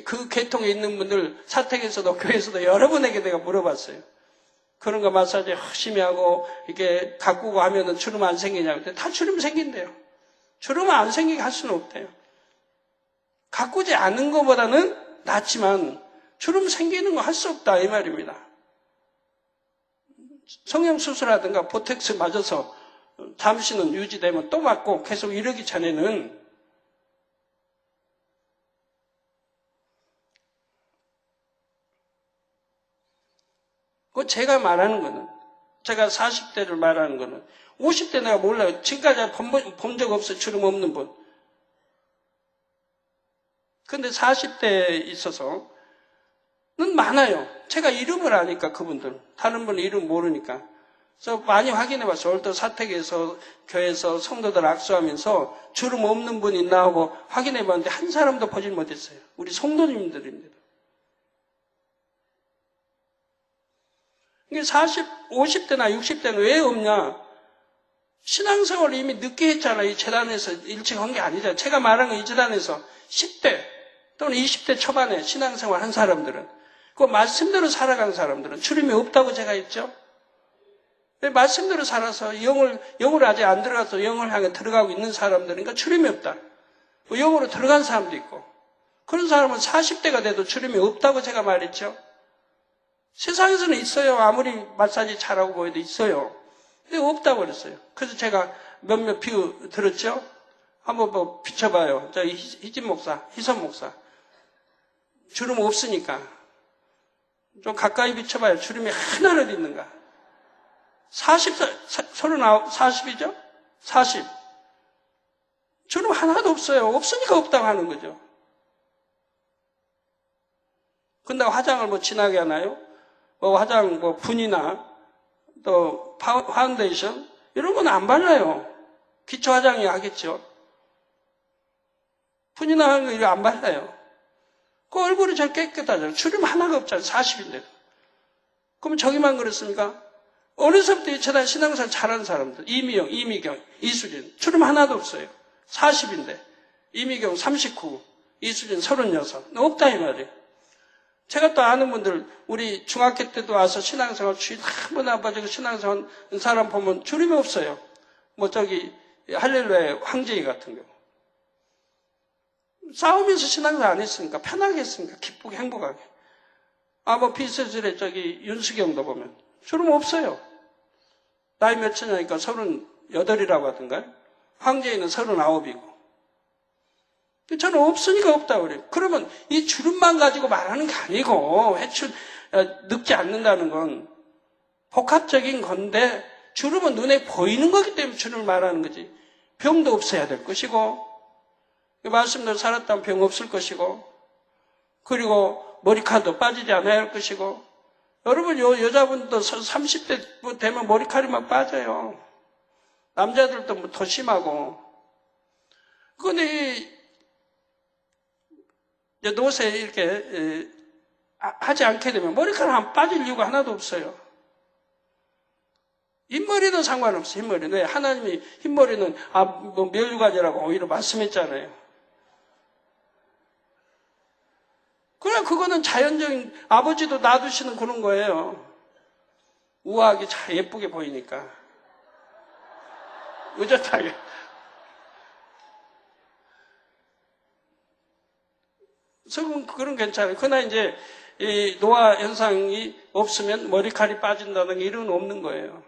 그 계통에 있는 분들 사택에서도 교회에서도 여러분에게 내가 물어봤어요. 그런 거 마사지 열심히 하고 이렇게 가꾸고 하면은 주름 안 생기냐고. 근데 다 주름 생긴대요. 주름은 안 생기게 할 수는 없대요. 가꾸지 않는 것보다는 낫지만 주름 생기는 거 할 수 없다 이 말입니다. 성형수술하든가 보텍스 맞아서 잠시는 유지되면 또 맞고 계속 이러기 전에는 그 제가 말하는 거는, 제가 40대를 말하는 거는, 50대 내가 몰라요. 지금까지 본 적 없어요. 주름 없는 분. 근데 40대에 있어서는 많아요. 제가 이름을 아니까 그분들. 다른 분은 이름 모르니까. 그래서 많이 확인해봤어요. 오늘도 사택에서, 교회에서 성도들 악수하면서 주름 없는 분 있나 하고 확인해봤는데 한 사람도 보질 못했어요. 우리 성도님들입니다. 이게 50대나 60대는 왜 없냐? 신앙생활을 이미 늦게 했잖아요. 이 재단에서 일찍 한 게 아니잖아요. 제가 말한 건 이 재단에서 10대 또는 20대 초반에 신앙생활 한 사람들은, 그 말씀대로 살아간 사람들은 주름이 없다고 제가 했죠. 말씀대로 살아서 영으로 아직 안 들어가서 영을 향해 들어가고 있는 사람들이니까 주름이 없다. 영으로 들어간 사람도 있고, 그런 사람은 40대가 돼도 주름이 없다고 제가 말했죠. 세상에서는 있어요. 아무리 마사지 잘하고 보여도 있어요. 근데 없다고 그랬어요. 그래서 제가 몇몇 비유 들었죠? 한번 뭐 비춰봐요. 저 희진 목사, 희선 목사. 주름 없으니까. 좀 가까이 비춰봐요. 주름이 하나라도 있는가? 40이죠? 40. 주름 하나도 없어요. 없으니까 없다고 하는 거죠. 근데 화장을 뭐 진하게 하나요? 화장 분이나 또 파운데이션 이런 건 안 발라요. 기초 화장이 하겠죠. 분이나 하는 거 안 발라요. 그 얼굴이 제일 깨끗하잖아요. 주름 하나가 없잖아요. 40인데. 그럼 저기만 그렇습니까? 어느서부터 이 재단 신앙생활 잘하는 사람들, 이미영, 이미경, 이수진, 주름 하나도 없어요. 40인데. 이미경 39, 이수진 36. 없다 이 말이에요. 제가 또 아는 분들, 우리 중학교 때도 와서 신앙생활 주일 한 번 안 빠지고 신앙생활 하는 사람 보면 주름이 없어요. 뭐 저기 할렐루야 황제이 같은 경우. 싸우면서 신앙생활 안 했으니까, 편하게 했으니까, 기쁘게 행복하게. 뭐 비서실에 저기 윤수경도 보면 주름 없어요. 나이 몇이냐니까 38이라고 하던가요? 황제이는 39이고. 저는 없으니까 없다고 그래요. 그러면 이 주름만 가지고 말하는 게 아니고, 늙지 않는다는 건 복합적인 건데, 주름은 눈에 보이는 거기 때문에 주름을 말하는 거지. 병도 없어야 될 것이고, 말씀대로 살았다면 병 없을 것이고, 그리고 머리카락도 빠지지 않아야 할 것이고, 여러분, 여자분도 30대 되면 머리카락이 막 빠져요. 남자들도 뭐 더 심하고. 그런데 노세 이렇게 하지 않게 되면 머리카락 빠질 이유가 하나도 없어요. 흰머리도 상관없어요. 흰머리. 왜? 하나님이 흰머리는 뭐 멸류관이라고 오히려 말씀했잖아요. 그래, 그거는 자연적인, 아버지도 놔두시는 그런 거예요. 우아하게 잘 예쁘게 보이니까. 의젓하게. 그래서 그건 괜찮아요. 그러나 이제 이 노화 현상이 없으면 머리카락이 빠진다는 게 이런 건 없는 거예요.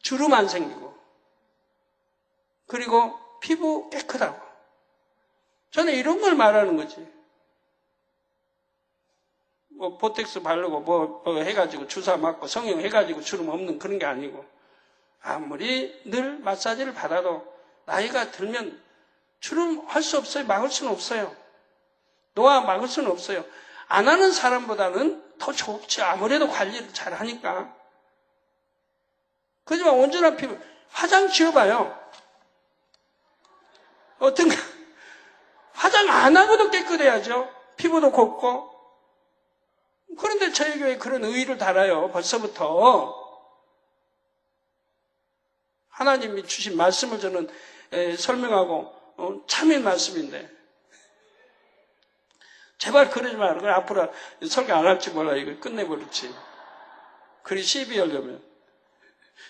주름 안 생기고. 그리고 피부 깨끗하고. 저는 이런 걸 말하는 거지. 뭐 보텍스 바르고 뭐 해가지고 주사 맞고 성형 해가지고 주름 없는 그런 게 아니고, 아무리 늘 마사지를 받아도 나이가 들면 주름 할 수 없어요. 막을 수는 없어요. 노화 막을 수는 없어요. 안 하는 사람보다는 더 좋지. 아무래도 관리를 잘 하니까. 그렇지만 온전한 피부, 화장 지워봐요. 어떤가? 화장 안 하고도 깨끗해야죠. 피부도 곱고. 그런데 저희 교회에 그런 의의를 달아요. 벌써부터. 하나님이 주신 말씀을 저는 설명하고 참인 말씀인데, 제발 그러지 마라. 그래, 앞으로 설교 안 할지 몰라. 이거 끝내버렸지. 그리 시비하려면.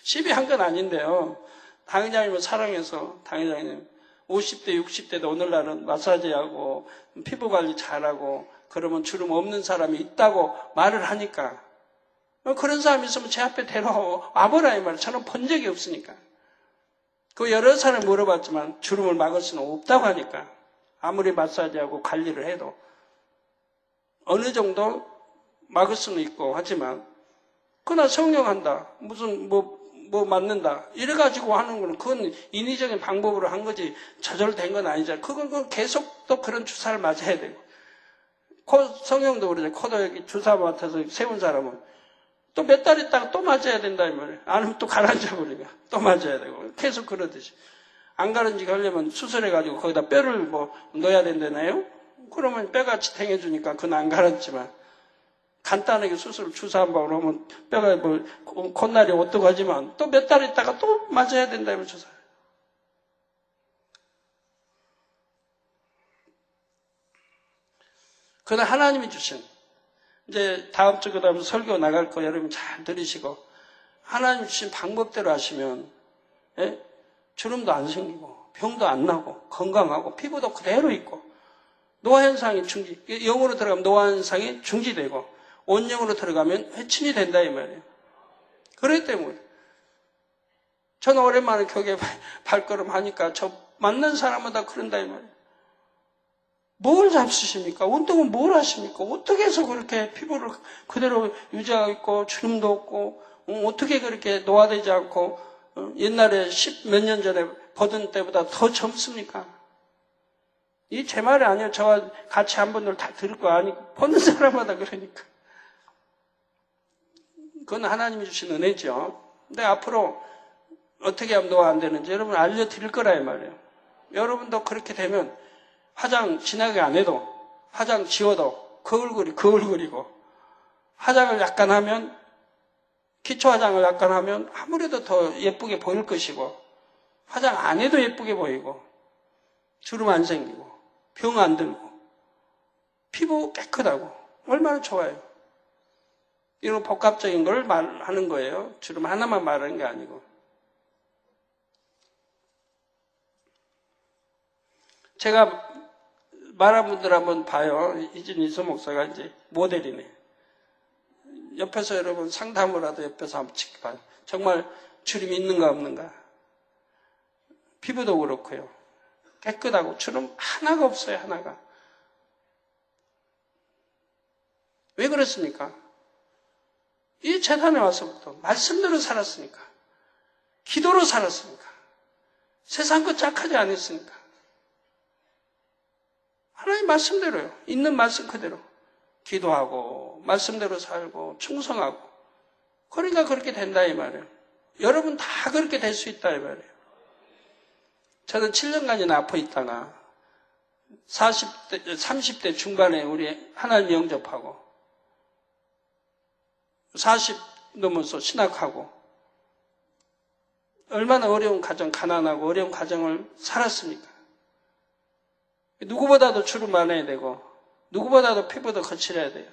시비한 건 아닌데요. 당회장님을 사랑해서, 당회장님 50대, 60대도 오늘날은 마사지하고 피부 관리 잘하고 그러면 주름 없는 사람이 있다고 말을 하니까, 그런 사람이 있으면 제 앞에 데려와보라 이 말이에요. 저는 본 적이 없으니까. 그 여러 사람 물어봤지만 주름을 막을 수는 없다고 하니까, 아무리 마사지하고 관리를 해도 어느 정도 막을 수는 있고 하지만 그러나 성령한다. 무슨 뭐 맞는다. 이래가지고 하는 거는 그건 인위적인 방법으로 한 거지 저절된 건 아니잖아. 그건 계속 또 그런 주사를 맞아야 되고. 성령도 그러죠. 코도 여기 주사 맡아서 세운 사람은 또 몇 달 있다가 또 맞아야 된다, 이 말이에요. 아니면 또 가라앉아 버리니까 또 맞아야 되고. 계속 그러듯이. 안 가라앉게 하려면 수술해가지고 거기다 뼈를 뭐 넣어야 된다나요? 그러면 뼈같이 탱해주니까 그건 안 가라앉지만. 간단하게 수술 주사 한 방울 하면 뼈가 뭐 콧날이 어떡 하지만 또 몇 달 있다가 또 맞아야 된다면 주사. 그러나 하나님이 주신 이제 다음 주 그다음 설교 나갈 거 여러분 잘 들으시고 하나님 주신 방법대로 하시면 주름도 안 생기고 병도 안 나고 건강하고 피부도 그대로 있고 노화 현상이 영으로 들어가면 노화 현상이 중지되고 온영으로 들어가면 회춘이 된다 이 말이에요. 그렇기 때문에 저는 오랜만에 교회 발걸음 하니까 저 만난 사람마다 그런다 이 말이에요. 뭘 잡수십니까? 운동은 뭘 하십니까? 어떻게 해서 그렇게 피부를 그대로 유지하고 있고 주름도 없고 어떻게 그렇게 노화되지 않고 옛날에 10 몇 년 전에 보던 때보다 더 젊습니까? 이 제 말이 아니에요. 저와 같이 한 분들 다 들을 거 아니고 보는 사람마다 그러니까. 그건 하나님이 주신 은혜죠. 근데 앞으로 어떻게 하면 노화 안 되는지 여러분 알려드릴 거라 이 말이에요. 여러분도 그렇게 되면 화장 진하게 안 해도 화장 지워도 그 얼굴이고 화장을 약간 하면 기초 화장을 약간 하면 아무래도 더 예쁘게 보일 것이고 화장 안 해도 예쁘게 보이고 주름 안 생기고 병 안 들고 피부 깨끗하고 얼마나 좋아요. 이런 복합적인 걸 말하는 거예요. 주름 하나만 말하는 게 아니고. 제가 말한 분들 한번 봐요. 이진이수 목사가 이제 모델이네. 옆에서 여러분 상담을 하도 옆에서 한번 지켜봐요. 정말 주름이 있는가 없는가. 피부도 그렇고요. 깨끗하고 주름 하나가 없어요. 하나가. 왜 그렇습니까? 이 재단에 와서부터 말씀대로 살았으니까. 기도로 살았으니까. 세상 것 착하지 않았으니까. 하나님 말씀대로요. 있는 말씀 그대로. 기도하고 말씀대로 살고 충성하고. 그러니까 그렇게 된다 이 말이에요. 여러분 다 그렇게 될 수 있다 이 말이에요. 저는 7년간이나 아파 있다가 30대 중반에 우리 하나님 영접하고 40 넘어서 신학하고 얼마나 어려운 가정, 가난하고 어려운 가정을 살았습니까? 누구보다도 주름 많아야 되고 누구보다도 피부도 거칠어야 돼요.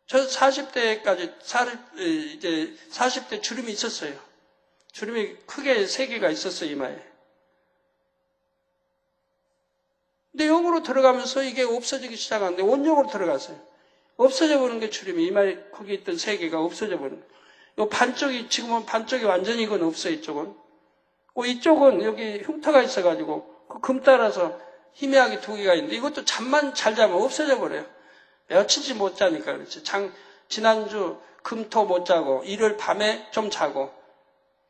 저 40대까지 이제 40대 주름이 있었어요. 주름이 크게 3개가 있었어요, 이마에. 근데 영으로 들어가면서 이게 없어지기 시작하는데 원영으로 들어갔어요. 없어져 버리는 게 주름이 이마에 거기 있던 3개가 없어져 버리는 거예요. 요 반쪽이 지금은 반쪽이 완전히 이건 없어요, 이쪽은. 이쪽은 여기 흉터가 있어가지고 그 금 따라서 희미하게 2개가 있는데 이것도 잠만 잘 자면 없어져 버려요. 며칠치 못 자니까 그렇지. 지난주 금토 못 자고 일요일 밤에 좀 자고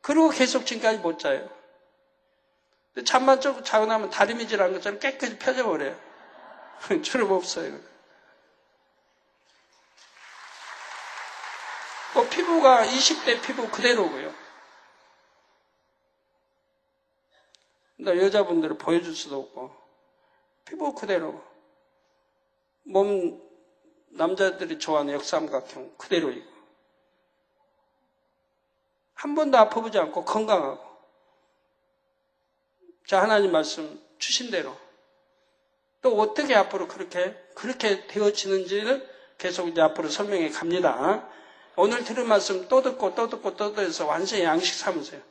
그리고 계속 지금까지 못 자요. 근데 잠만 조금 자고 나면 다리미질한 것처럼 깨끗이 펴져 버려요. 주름 없어요. 피부가 20대 피부 그대로고요. 근데 여자분들은 보여줄 수도 없고 피부 그대로 몸 남자들이 좋아하는 역삼각형 그대로이고 한 번도 아파보지 않고 건강하고 자 하나님 말씀 주신 대로 또 어떻게 앞으로 그렇게 되어지는지를 계속 이제 앞으로 설명해 갑니다. 오늘 들은 말씀 또 듣고 해서 완전히 양식 삼으세요.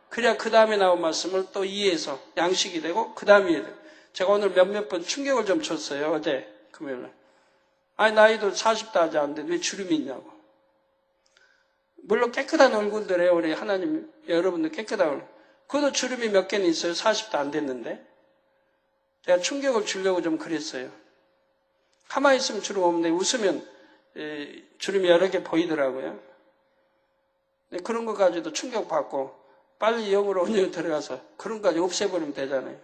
그래야 그 다음에 나온 말씀을 또 이해해서 양식이 되고 그 다음에 이해되고 제가 오늘 몇몇 번 충격을 좀 줬어요. 어제 금요일날. 아니 나이도 40도 하지 않는데 왜 주름이 있냐고. 물론 깨끗한 얼굴들에 우리 하나님 여러분들 깨끗한 얼굴. 그것도 주름이 몇 개는 있어요. 40도 안 됐는데. 제가 충격을 주려고 좀 그랬어요. 가만히 있으면 주름 없는데 웃으면 주름이 여러 개 보이더라고요. 그런 것까지도 충격받고 빨리 영으로 온전히 들어가서 그런 것까지 없애버리면 되잖아요.